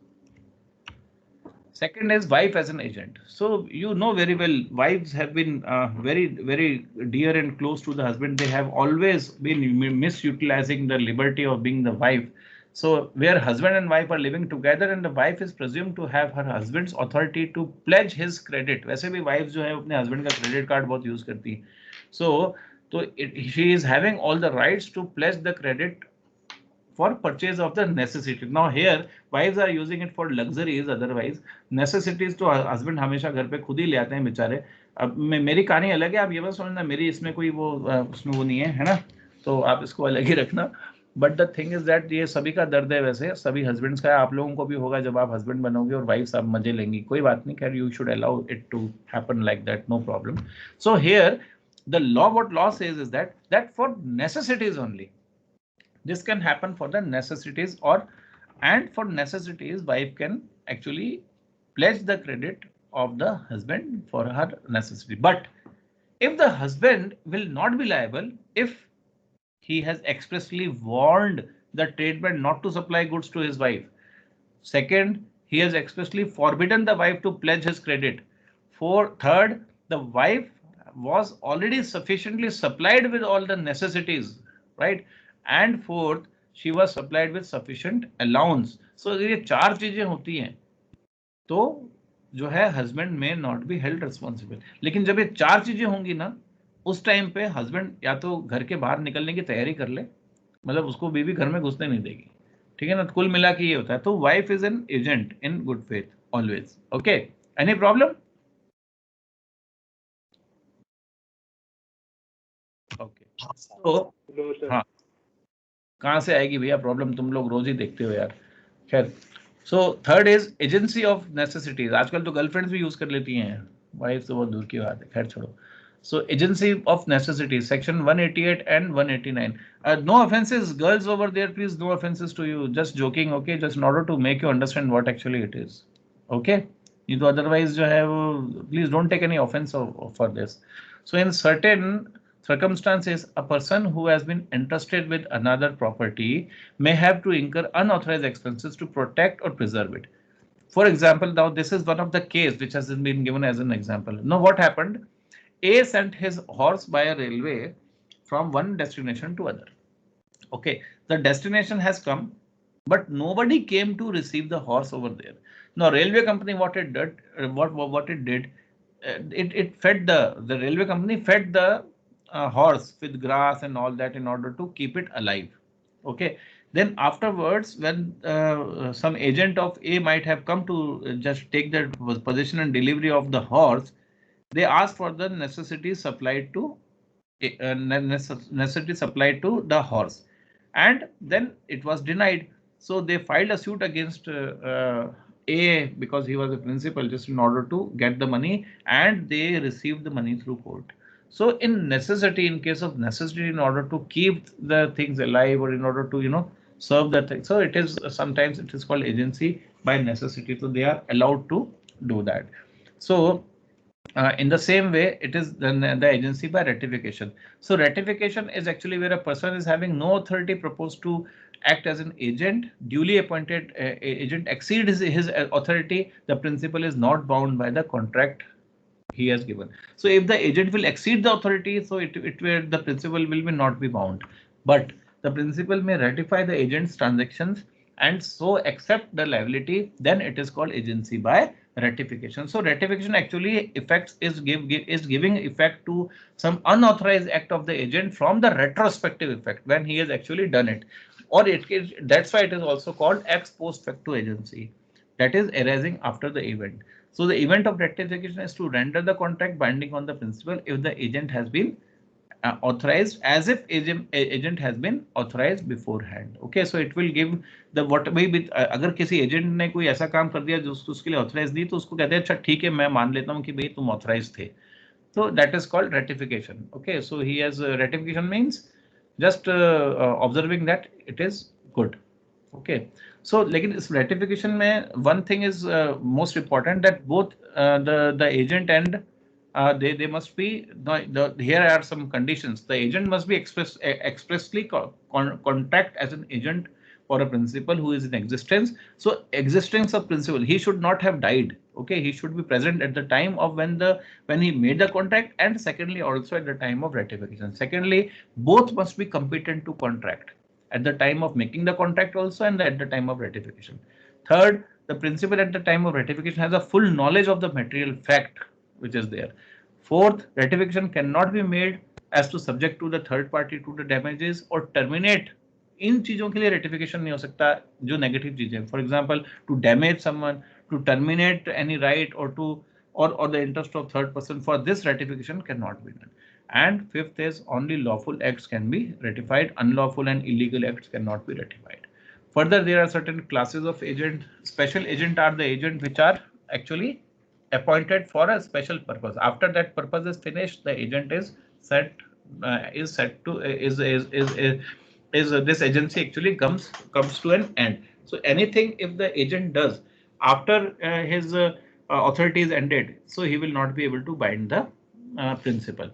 Second is wife as an agent. So you know very well, wives have been very dear and close to the husband. They have always been misutilizing the liberty of being the wife. So where husband and wife are living together and the wife is presumed to have her husband's authority to pledge his credit. वैसे भी wives जो है अपने husband का credit card बहुत use करती हैं. So she is having all the rights to pledge the credit for purchase of the necessity. Now here wives are using it for luxuries, otherwise necessities तो husband हमेशा घर पे खुद ही ले आते हैं बेचारे. अब मेरी कहानी अलग है, आप ये मत समझना मेरी इसमें कोई वो उसमें वो नहीं है ना, तो आप इसको अलग ही रखना. But the thing is that ये सभी का दर्द है, वैसे सभी हस्बैंड्स का, आप लोगों को भी होगा जब आप हस्बैंड बनोगे और वाइफ आप मजे लेंगी, कोई बात नहीं, खैर you should allow it to happen like that, no problem. So here the law, what law says is that for necessities only, this can happen for the necessities, or and for necessities wife can actually pledge the credit of the husband for her necessity. But if the husband will not be liable if he has expressly warned the tradesman not to supply goods to his wife. Second, he has expressly forbidden the wife to pledge his credit. Third, the wife was already sufficiently supplied with all the necessities, right? And fourth, she was supplied with sufficient allowance. So ये चार चीजें होती हैं तो जो है husband में not be held responsible. लेकिन जब ये चार चीजें होंगी ना उस टाइम पे हस्बैंड या तो घर के बाहर निकलने की तैयारी कर ले, मतलब उसको बीवी घर में घुसने नहीं देगी. ठीक है ना, कुल मिला के ये होता है. तो wife is an agent in good faith always. Okay, any problem? Okay, तो हाँ, कहाँ से आएगी भैया प्रॉब्लम, तुम लोग रोज ही देखते हो यार. खैर, so third is agency of necessities. आजकल तो गर्लफ्रेंड्स भी यूज कर लेती हैं, वाइफ तो बहुत दूर की बात है. खैर छोड़ो. So agency of necessity, section 188 and 189. No offenses, girls over there, please. No offenses to you. Just joking, okay? Just in order to make you understand what actually it is. Okay? You do otherwise, जो है वो, please don't take any offense for this. So in certain circumstances, a person who has been entrusted with another property may have to incur unauthorized expenses to protect or preserve it. For example, now this is one of the case which has been given as an example. Now what happened? A sent his horse by a railway from one destination to other. Okay, the destination has come, but nobody came to receive the horse over there. Now, railway company, what it did, it fed the railway company fed the horse with grass and all that in order to keep it alive. Okay, then afterwards, when some agent of A might have come to just take the possession and delivery of the horse, they asked for the necessity supplied to the horse, and then it was denied. So they filed a suit against A because he was a principal, just in order to get the money, and they received the money through court. So in necessity, in case of necessity, in order to keep the things alive or in order to serve the thing, so it is sometimes it is called agency by necessity. So they are allowed to do that. So in the same way, it is the agency by ratification. So ratification is actually where a person is having no authority proposed to act as an agent. Duly appointed agent exceeds his authority. The principal is not bound by the contract he has given. So if the agent will exceed the authority, so the principal will not be bound. But the principal may ratify the agent's transactions and so accept the liability. Then it is called agency by ratification. So ratification actually is giving effect to some unauthorized act of the agent from the retrospective effect when he has actually done it, or that's why it is also called ex post facto agency, that is arising after the event. So the event of ratification is to render the contract binding on the principal if the agent has been authorized, as if agent has been authorized beforehand. Okay, so it will give the what may be, अगर किसी agent ने कोई ऐसा काम कर दिया जो उसके लिए ऑथराइज नहीं, तो उसको कहते हैं अच्छा ठीक है मैं मान लेता हूँ कि भाई तुम ऑथराइज थे. So that is called ratification. Okay, so he has ratification means just observing that it is good. Okay, so लेकिन इस ratification में one thing is most important, that both the agent and they must be here are some conditions. The agent must be expressly contract as an agent for a principal who is in existence. So existence of principal, he should not have died. Okay, he should be present at the time of when he made the contract, and secondly also at the time of ratification. Secondly, both must be competent to contract at the time of making the contract also and at the time of ratification. Third, the principal at the time of ratification has a full knowledge of the material fact which is there. Fourth, ratification cannot be made as to subject to the third party to the damages or terminate. इन चीजों के लिए ratification नहीं हो सकता जो negative चीजें, for example to damage someone, to terminate any right और to or the interest of third person. For this, ratification cannot be done. And fifth is only lawful acts can be ratified, unlawful and illegal acts cannot be ratified. Further, there are certain classes of agent. Special agent are the agent which are actually appointed for a special purpose. After that purpose is finished, the agent is this agency actually comes to an end. So anything if the agent does after his authority is ended, so he will not be able to bind the principal.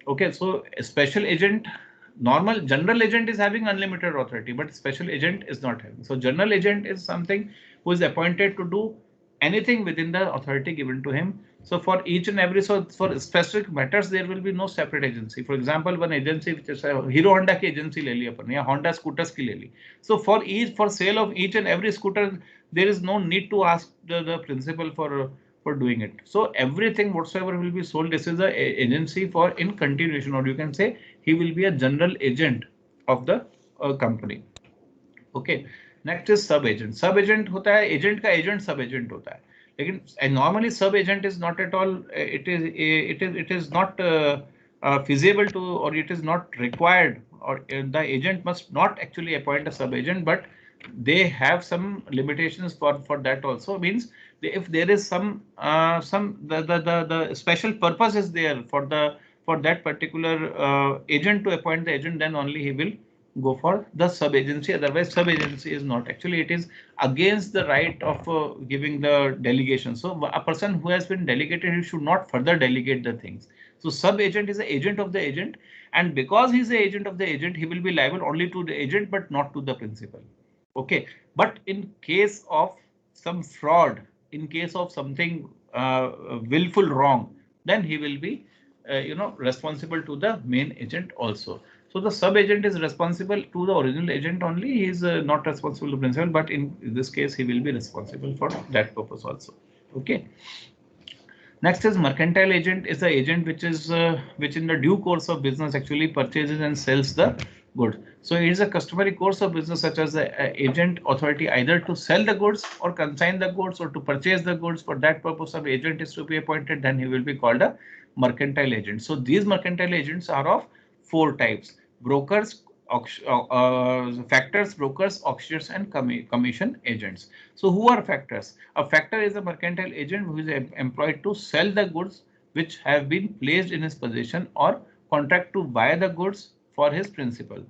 Okay, so a special agent, normal general agent is having unlimited authority, but special agent is not having. So general agent is something who is appointed to do anything within the authority given to him. So for each and every, so for specific matters there will be no separate agency. For example, one agency which is Hero Honda की agency ले ली अपन, या Honda scooters की ले ली. So for sale of each and every scooter, there is no need to ask the principal for doing it. So everything whatsoever will be sold, this is a agency for in continuation, or you can say he will be a general agent of the company. Okay. Next is सब agent. सब agent होता है, agent का agent सब agent होता है, लेकिन normally सब agent is not at all, it is not feasible to, or it is not required, or the agent must not actually appoint a sub agent, but they have some limitations for that also. Means if there is some the special purpose is there for that particular agent to appoint the agent, then only he will go for the sub agency. Otherwise sub agency is not, actually it is against the right of giving the delegation. So a person who has been delegated, he should not further delegate the things. So sub agent is an agent of the agent, and because he is the agent of the agent, he will be liable only to the agent but not to the principal. Okay, but in case of some fraud, in case of something willful wrong, then he will be responsible to the main agent also. So the sub agent is responsible to the original agent only. He is not responsible to principal, but in this case he will be responsible for that purpose also. Okay. Next is mercantile agent. Is the agent which in the due course of business actually purchases and sells the goods. So it is a customary course of business such as the agent authority either to sell the goods or consign the goods or to purchase the goods. For that purpose of agent is to be appointed, then he will be called a mercantile agent. So these mercantile agents are of 4 types: brokers, factors, brokers, auctioneers, and commission agents. So who are factors? A factor is a mercantile agent who is employed to sell the goods which have been placed in his possession or contract to buy the goods for his principal.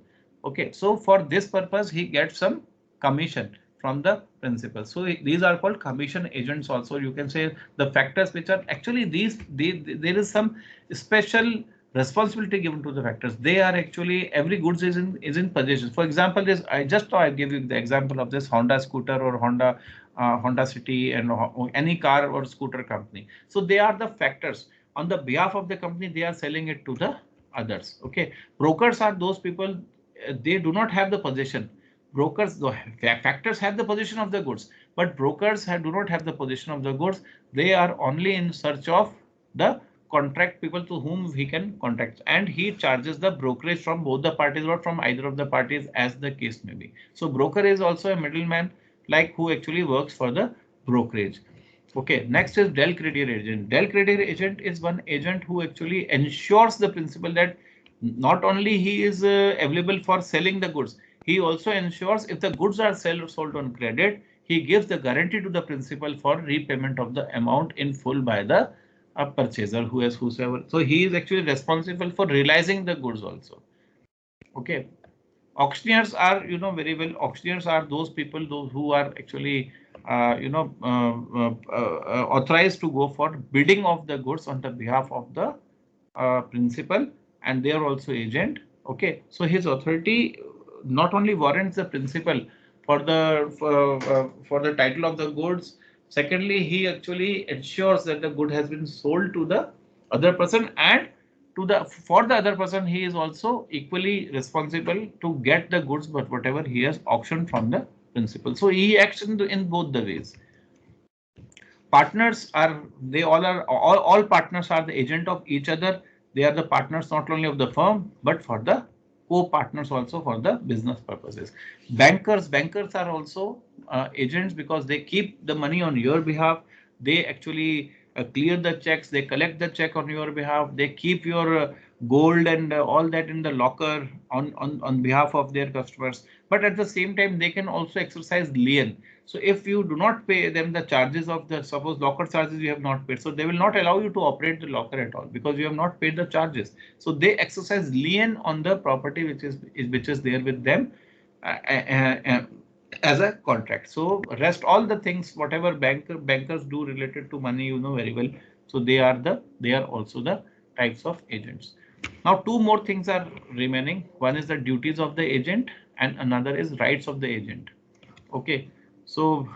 Okay, so for this purpose he gets some commission from the principal. So these are called commission agents also. You can say the factors which are actually there is some special responsibility given to the factors. They are actually, every goods is in possession. For example, this I give you the example of this Honda scooter or Honda City and any car or scooter company. So they are the factors. On the behalf of the company, they are selling it to the others. Okay. Brokers are those people, they do not have the possession. Brokers, the factors have the possession of the goods, but brokers do not have the possession of the goods. They are only in search of the contract people to whom he can contract, and he charges the brokerage from both the parties or from either of the parties as the case may be. So broker is also a middleman, like who actually works for the brokerage. Okay, next is Del Creditor agent. Del Creditor agent is one agent who actually ensures the principle that not only he is available for selling the goods, he also ensures if the goods are sold on credit, he gives the guarantee to the principal for repayment of the amount in full by the purchaser, whosoever. So he is actually responsible for realizing the goods also. Okay. Auctioneers are, very well, auctioneers are those people who are actually authorized to go for bidding of the goods on the behalf of the principal, and they are also agent. Okay, so his authority not only warrants the principal for the title of the goods. Secondly, he actually ensures that the good has been sold to the other person, and for the other person, he is also equally responsible to get the goods, but whatever he has auctioned from the principal. So he acts in both the ways. Partners are, all partners are the agent of each other. They are the partners not only of the firm, but for the co-partners also for the business purposes. Bankers are also agents because they keep the money on your behalf. They actually clear the checks, they collect the check on your behalf, they keep your gold and all that in the locker on behalf of their customers. But at the same time, they can also exercise lien. So if you do not pay them the charges of the, suppose locker charges you have not paid, so they will not allow you to operate the locker at all because you have not paid the charges. So they exercise lien on the property which is there with them, as a contract. So rest all the things, whatever bankers do related to money, you know very well. So they are also the types of agents. Now two more things are remaining. One is the duties of the agent and another is rights of the agent. Okay, so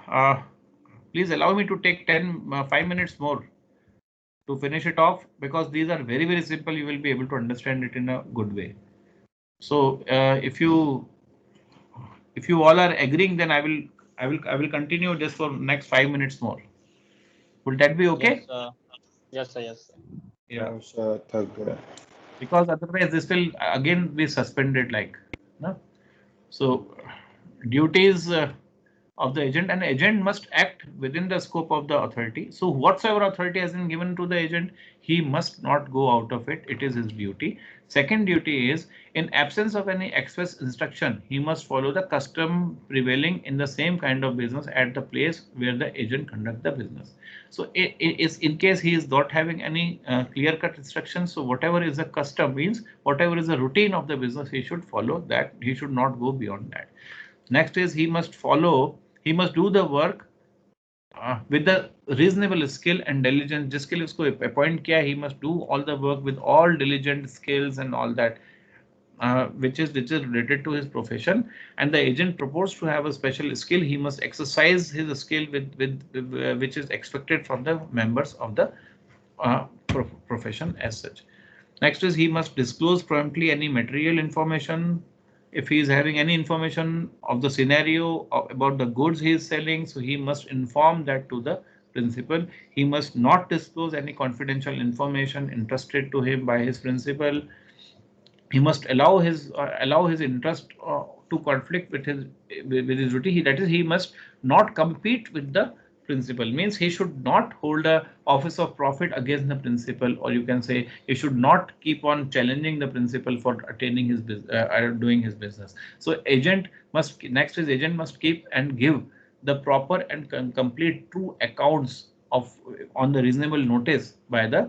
please allow me to take 5 minutes more to finish it off, because these are very simple. You will be able to understand it in a good way. So if you all are agreeing, then I will continue just for next 5 minutes more. Will that be okay? Yes, sir. Yes, sir. Yeah. थक गया. Because otherwise this will again be suspended like, no? So duties of the agent, and agent must act within the scope of the authority. So whatsoever authority has been given to the agent, he must not go out of it. It is his duty. Second duty is, in absence of any express instruction, he must follow the custom prevailing in the same kind of business at the place where the agent conduct the business. So in case he is not having any clear-cut instructions, so whatever is the custom means, whatever is the routine of the business, he should follow that. He should not go beyond that. Next is he must do the work with the reasonable skill and diligence. जिसके लिए उसको appoint किया, he must do all the work with all diligent skills and all that, which is related to his profession. And the agent proposed to have a special skill, he must exercise his skill with which is expected from the members of the profession as such. Next is he must disclose promptly any material information. If he is having any information of the scenario about the goods he is selling, so he must inform that to the principal. He must not disclose any confidential information entrusted to him by his principal. He must allow his interest to conflict with his duty. That is, he must not compete with the principal. Means he should not hold a office of profit against the principal, or you can say he should not keep on challenging the principal for attaining his doing his business. So agent must keep and give the proper and complete true accounts of on the reasonable notice by the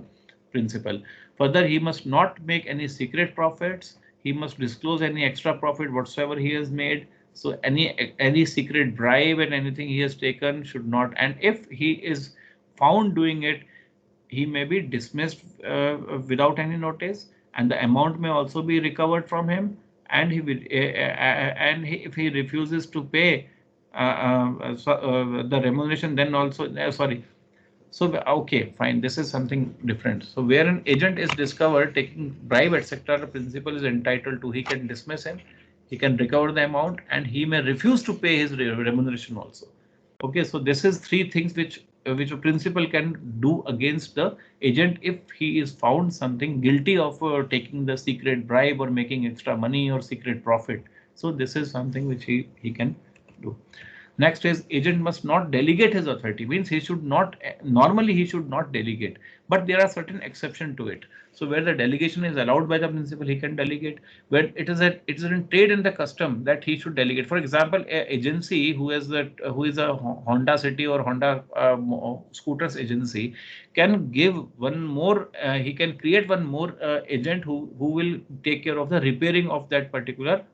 principal. Further, he must not make any secret profits. He must disclose any extra profit whatsoever he has made. So any secret bribe and anything he has taken should not. And if he is found doing it, he may be dismissed without any notice, and the amount may also be recovered from him. And if he refuses to pay the remuneration, then also So okay, fine. This is something different. So where an agent is discovered taking bribe, etc., the principal is entitled to. He can dismiss him, he can recover the amount, and he may refuse to pay his remuneration also. Okay, so this is three things which a principal can do against the agent if he is found something guilty of taking the secret bribe or making extra money or secret profit. So this is something which he can do. Next is agent must not delegate his authority. Means he should not delegate, but there are certain exceptions to it. So where the delegation is allowed by the principal, he can delegate. Where it is in trade and the custom that he should delegate. For example, an agency who is a Honda City or Honda scooters agency can give one more. He can create one more agent who will take care of the repairing of that particular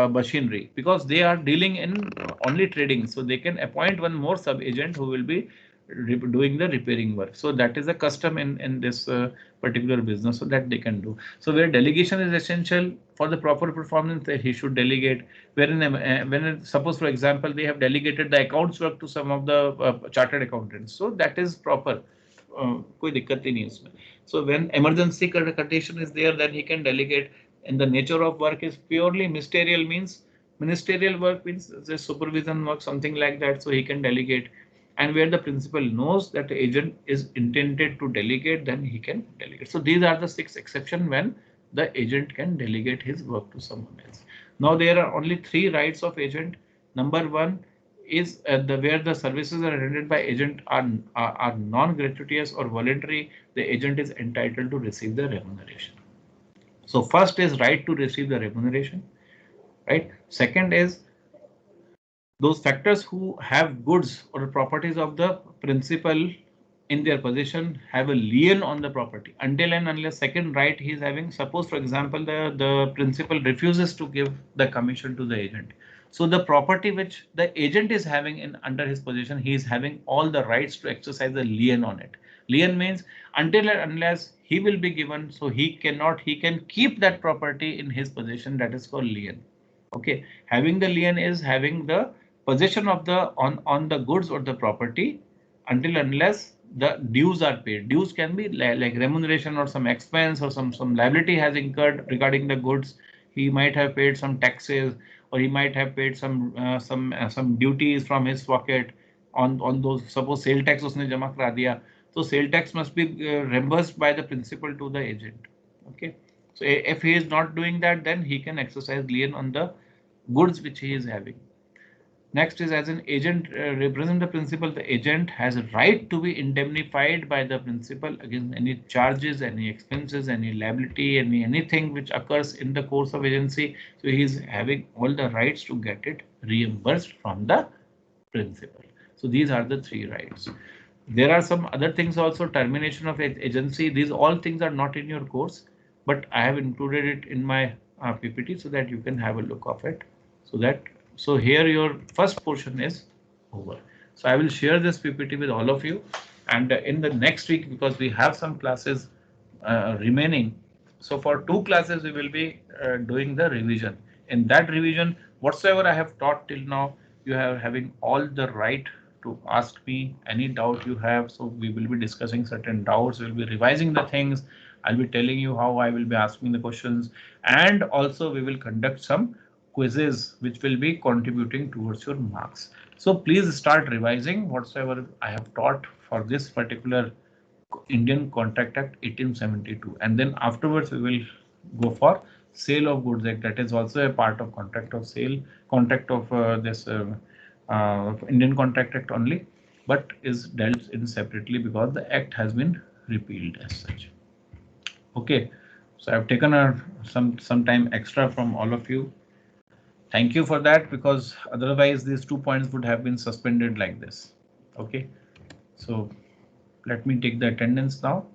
machinery, because they are dealing in only trading. So they can appoint one more sub agent who will be doing the repairing work. So that is a custom in this particular business, so that they can do. So where delegation is essential for the proper performance, that he should delegate. When suppose for example they have delegated the accounts work to some of the chartered accountants, so that is proper. कोई दिक्कत ही नहीं उसमें. So when emergency condition is there, then he can delegate. And the nature of work is purely ministerial work means the supervision work, something like that. So he can delegate. And where the principal knows that the agent is intended to delegate, then he can delegate. So these are the 6 exceptions when the agent can delegate his work to someone else. Now there are only 3 rights of agent. Number 1 is where the services are rendered by agent are non-gratuitous or voluntary, the agent is entitled to receive the remuneration. So first is right to receive the remuneration, right? Second is those factors who have goods or properties of the principal in their possession have a lien on the property until and unless second right he is having. Suppose for example the principal refuses to give the commission to the agent. So the property which the agent is having in under his possession, he is having all the rights to exercise the lien on it. Lien means until and unless he will be given, so he can keep that property in his possession. That is called lien. Okay, having the lien is having the possession of the on the goods or the property until unless the dues are paid. Dues can be like remuneration or some expense or some liability has incurred regarding the goods. He might have paid some taxes, or he might have paid some duties from his pocket on those. Suppose sale tax उसने जमा करा दिया, so sale tax must be reimbursed by the principal to the agent. Okay, so if he is not doing that, then he can exercise lien on the goods which he is having. Next is, as an agent represent the principal, the agent has a right to be indemnified by the principal against any charges, any expenses, any liability, anything which occurs in the course of agency. So he is having all the rights to get it reimbursed from the principal. So these are the three rights. There are some other things also, termination of agency. These all things are not in your course, but I have included it in my PPT so that you can have a look of it. So here your first portion is over. So I will share this PPT with all of you, and in the next week, because we have some classes remaining. So for 2 classes we will be doing the revision. In that revision, whatsoever I have taught till now, you are having all the right to ask me any doubt you have. So we will be discussing certain doubts, we'll be revising the things, I'll be telling you how I will be asking the questions, and also we will conduct some quizzes which will be contributing towards your marks. So please start revising whatsoever I have taught for this particular Indian Contract Act 1872, and then afterwards we will go for Sale of Goods Act. That is also a part of contract of sale, contract of this Indian Contract Act only, but is dealt in separately because the act has been repealed as such. Okay, so I've taken some time extra from all of you. Thank you for that, because otherwise these 2 points would have been suspended like this. Okay, so let me take the attendance now.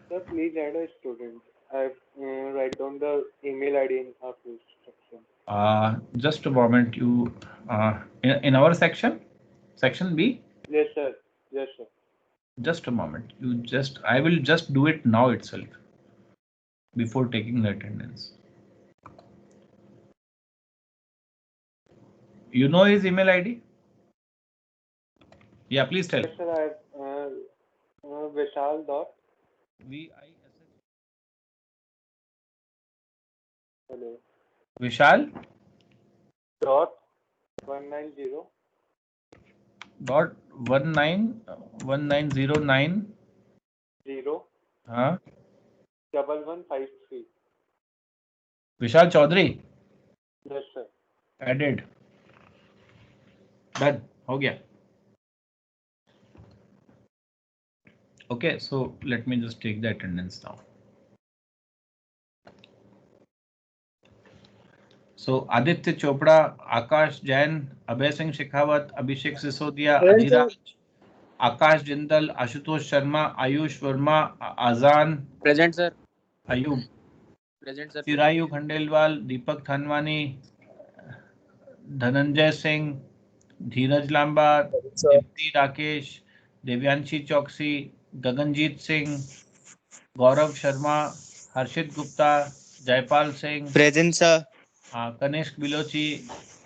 Sir, please add a student. I write down the email ID in our section. Just a moment. You in our section B. Yes, sir. Yes, sir. Just a moment. I will just do it now itself before taking the attendance. You know his email ID? Yeah, please tell. Yes, sir. I have Vishal dot. VISH. Hello. Vishal. Dot 190. Dot 1909. 0. हाँ. 1153. Vishal Chaudhary. Yes, sir. Added. Done. हो गया. Okay, so let me just take the attendance now. So Aditya Chopra, Akash Jain, Abhay Singh Shekhawat, Abhishek Sisodia, Adhiraj, Akash Jindal, Ashutosh Sharma, Ayush Verma, Azan. Present, sir. Ayub. Present, sir. Chirayu Khandelwal, Deepak Thanwani, Dhananjay Singh, Dheeraj Lamba, Dipti Rakesh, Devyanshi Choksi, Gaganjeet Singh, Gaurav Sharma, Harshit Gupta, Jaipal Singh. Present, sir. Kanishk Bilochi.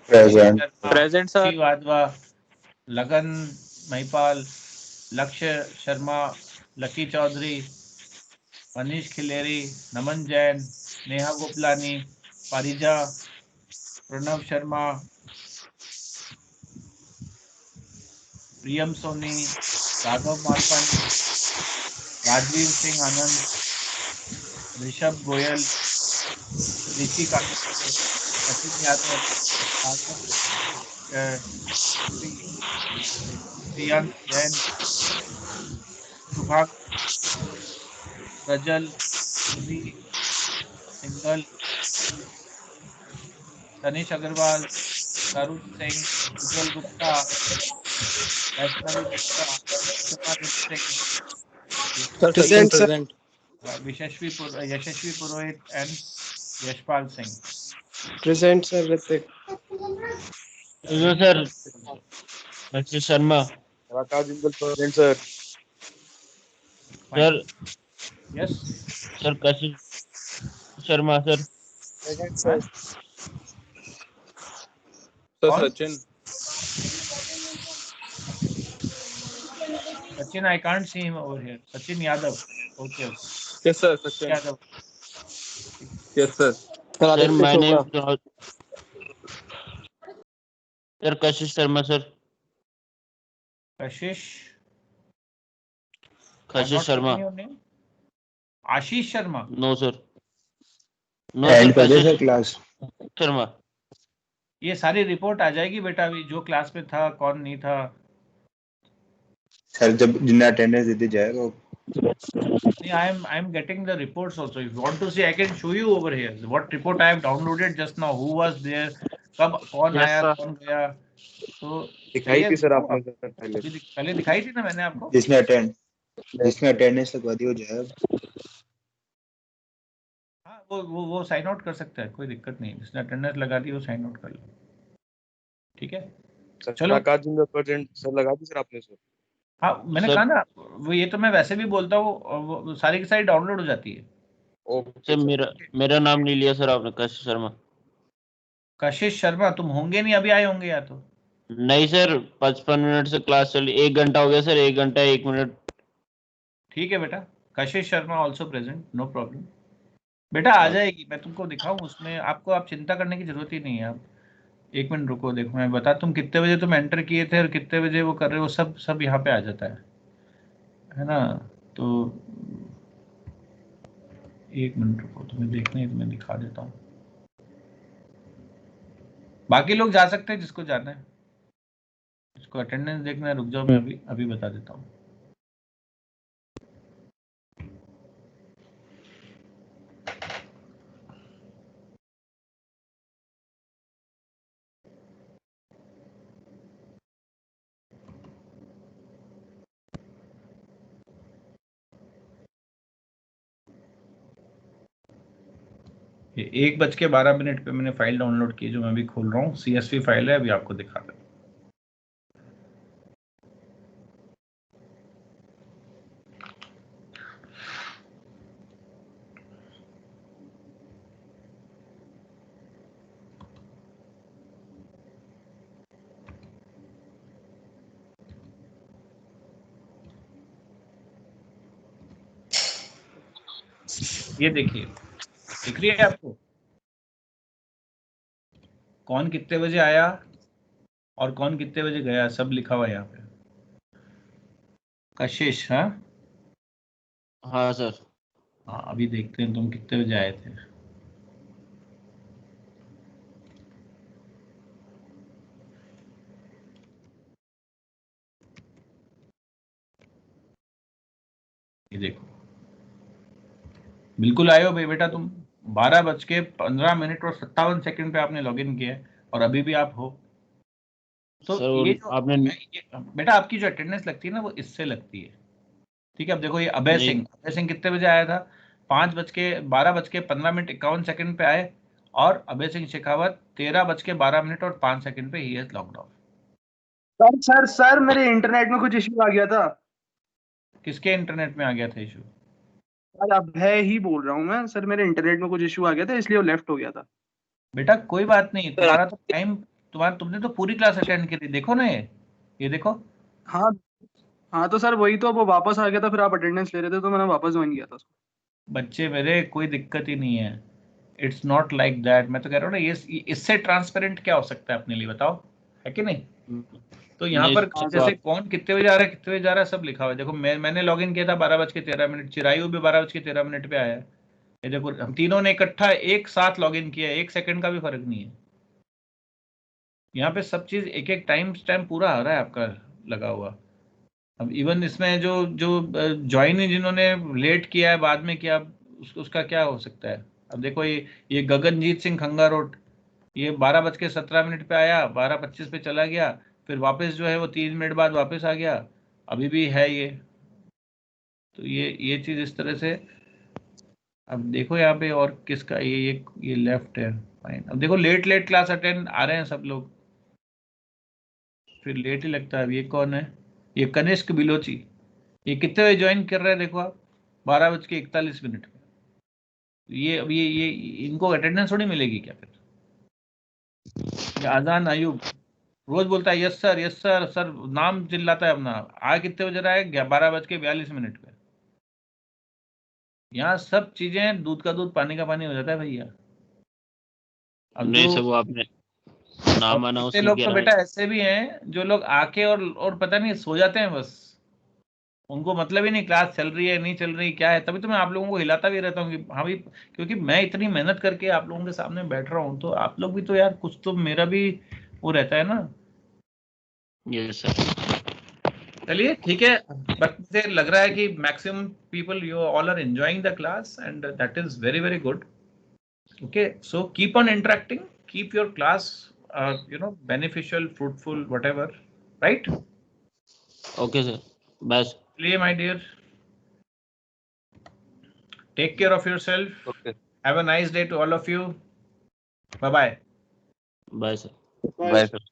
Present. Present, sir. Shiv Adva, Lagan Mahipal, Lakshya Sharma, Lucky Chaudhary, Manish Khileri, Naman Jain, Neha Goplani, Parija, Pranav Sharma, Priyam Soni, Raghav Malpani, Rajveer Singh Anand, Rishabh Goyal, Rishi Kanpur, Sachin Yadav, Priyank Jain, Subhag, Rajal, Puri, Singhal, Tanish Agarwal, Tarun Singh, Ujjwal Gupta, Vaishnavi Gupta, sir Sachin present. Yashasvi Purohit and Yashpal Singh. Present sir. Hrithik sir Kashish Sharma Akash Jindal present sir. Sir. Yes sir Kashish Sharma sir. Present sir. Sir कौन? Sachin. Sachin, I can't see him over here. Sachin Yadav. Okay. Yes sir Sachin. Yadav. Yes sir. Sir my name sir Kashish Sharma sir. Kashish. I'm Kashish not Sharma. seeing your name. Ashish Sharma. No sir. No and sir कर दे कशिश sir class. Sharma. ये सारी report आ जाएगी बेटा अभी, जो class में था कौन नहीं था। सर जब जिन्ना अटेंडेंस देते जाएगा। I am getting the reports also. If you want to see, I can show you over here. What report I have downloaded just now. Who was there? कब कौन Yes, आया sir. कौन गया। तो दिखाई थी सर देखो, आपने सर पहले। पहले दिखाई थी ना मैंने आपको। जिसने अटेंडेंस लगवा दी वो जाएगा। हाँ वो साइन आउट कर सकता है, कोई दिक्कत नहीं। जिसने अटेंडेंस लगा दी वो साइन आउट कर लो, ठीक है। चलो आकाश जिंदल प्रेजेंट सर लगा दी सर आपने सर। हाँ मैंने सर- कहा ना, वो ये तो मैं वैसे भी बोलता हूँ, वो सारी की सारी डाउनलोड हो जाती है। सर मेरा नाम नहीं लिया सर आपने। कशिश शर्मा। कशिश शर्मा तुम होंगे नहीं, अभी आए होंगे या तो। नहीं सर 55 मिनट से क्लास चली। 1 घंटा हो गया सर। 1 घंटा 1 मिनट। ठीक है बेटा, Kashish Sharma also present, no problem. बेटा आ जाएगी, मैं तुमको दिखाऊं उसमें, आपको आप चिंता करने की जरूरत ही नहीं है। आप 1 मिनट रुको, देखो मैं बता, तुम कितने बजे तुम एंटर किए थे और कितने बजे वो कर रहे हो, सब यहाँ पे आ जाता है ना। तो 1 मिनट रुको, तुम्हें देखना है, तुम्हें दिखा देता हूँ। बाकी लोग जा सकते हैं जिसको जाना है, जिसको अटेंडेंस देखना है रुक जाओ, मैं अभी बता देता हूँ। ये 1:12 पे मैंने फाइल डाउनलोड की, जो मैं अभी खोल रहा हूँ। CSV फाइल है, अभी आपको दिखा रहा हूँ। ये देखिए, दिख रही है आपको कौन कितने बजे आया और कौन कितने बजे गया, सब लिखा हुआ है यहाँ पे। कशिश, हाँ हाँ सर। हाँ, अभी देखते हैं तुम कितने बजे आए थे। ये देखो, बिल्कुल आए हो भाई बेटा तुम। 12:15 और 57 पे आपने लॉगिन किया है और अभी भी आप हो। तो सर ये जो आपने बेटा आपकी जो अटेंडेंस लगती है ना, वो इससे लगती है, ठीक है। अब देखो ये अभय नहीं। सिंह कितने बजे आया था? 12:15 पे आए, और अभय सिंह शेखावत 13:12 और 5 पे he has logged of. Sir मेरे इंटरनेट में कुछ इश्यू आ गया था। किसके इंटरनेट में आ गया था इशू? अभय ही बोल रहा हूँ मैं सर, मेरे इंटरनेट में कुछ इश्यू आ गया था इसलिए वो लेफ्ट हो गया था। बेटा कोई बात नहीं, तुम्हारा तो टाइम, तुमने तो पूरी क्लास अटेंड की थी, देखो ना ये देखो। हाँ तो सर वही तो, अब वो वापस आ गया था, फिर आप अटेंडेंस ले रहे थे तो मैंने वापस ज्वाइन किया था उसको। बच्चे मेरे, कोई दिक्कत ही नहीं है। It's not like that. मैं तो कह रहा हूँ ना, ये इससे ट्रांसपेरेंट क्या हो सकता है अपने लिए, बताओ, है कि नहीं? तो यहाँ पर जैसे कौन कितने बजे आ रहा है, कितने बजे जा रहा है, सब लिखा हुआ है। देखो मैंने लॉगिन किया था 12:13। चिरायु भी 12:13 पे आया है। ये देखो, हम तीनों ने इकट्ठा एक साथ लॉगिन किया है, 1 सेकंड का भी फर्क नहीं है। यहाँ पे सब चीज एक एक टाइम पूरा आ रहा है आपका लगा हुआ। अब इवन इसमें जो ज्वाइन जिन्होंने लेट किया है, बाद में किया, उसका क्या हो सकता है? अब देखो ये गगनजीत सिंह खंगारोट, ये 12:17 पे आया, 12:25 पे चला गया, फिर वापस जो है वो 3 मिनट बाद वापस आ गया, अभी भी है ये। तो ये चीज इस तरह से। अब देखो यहाँ पे और किसका ये लेफ्ट है, फाइन। अब देखो लेट क्लास अटेंड आ रहे हैं सब लोग, फिर लेट ही लगता है। अब ये कौन है, ये कनिष्क बिलोची, ये कितने बजे ज्वाइन कर रहे हैं देखो आप, 12:41 में। ये अब ये इनको अटेंडेंस थोड़ी मिलेगी क्या फिर? ये आजान अयूब रोज बोलता है yes sir yes sir sir, नाम चिल्लाता है अपना। आ कितने बजे रहा है, 12:42 पे। यहाँ सब चीजें दूध का दूध पानी का पानी हो जाता है भैया। अब नहीं जो सर, वो आपने नाम अनाउंस कितने नहीं लोग किया तो ना। बेटा ऐसे भी हैं जो लोग आके और पता नहीं सो जाते हैं बस, उनको मतलब ही नहीं क्लास चल रही है नहीं चल रही क्या है। तभी तो मैं आप लोगों को हिलाता भी रहता हूँ कि हाँ भाई, क्योंकि मैं इतनी मेहनत करके आप लोगों के सामने बैठ रहा हूँ, तो आप लोग भी तो यार कुछ तो मेरा भी वो रहता है ना। Yes sir. चलिए ठीक है, बट मुझे लग रहा है कि maximum people you all are enjoying the class and that is very very good. Okay, so keep on interacting, keep your class beneficial, fruitful, whatever, right? Okay sir, बस। Play, my dear. Take care of yourself. Okay. Have a nice day to all of you. Bye bye. Bye sir. Bye, sir.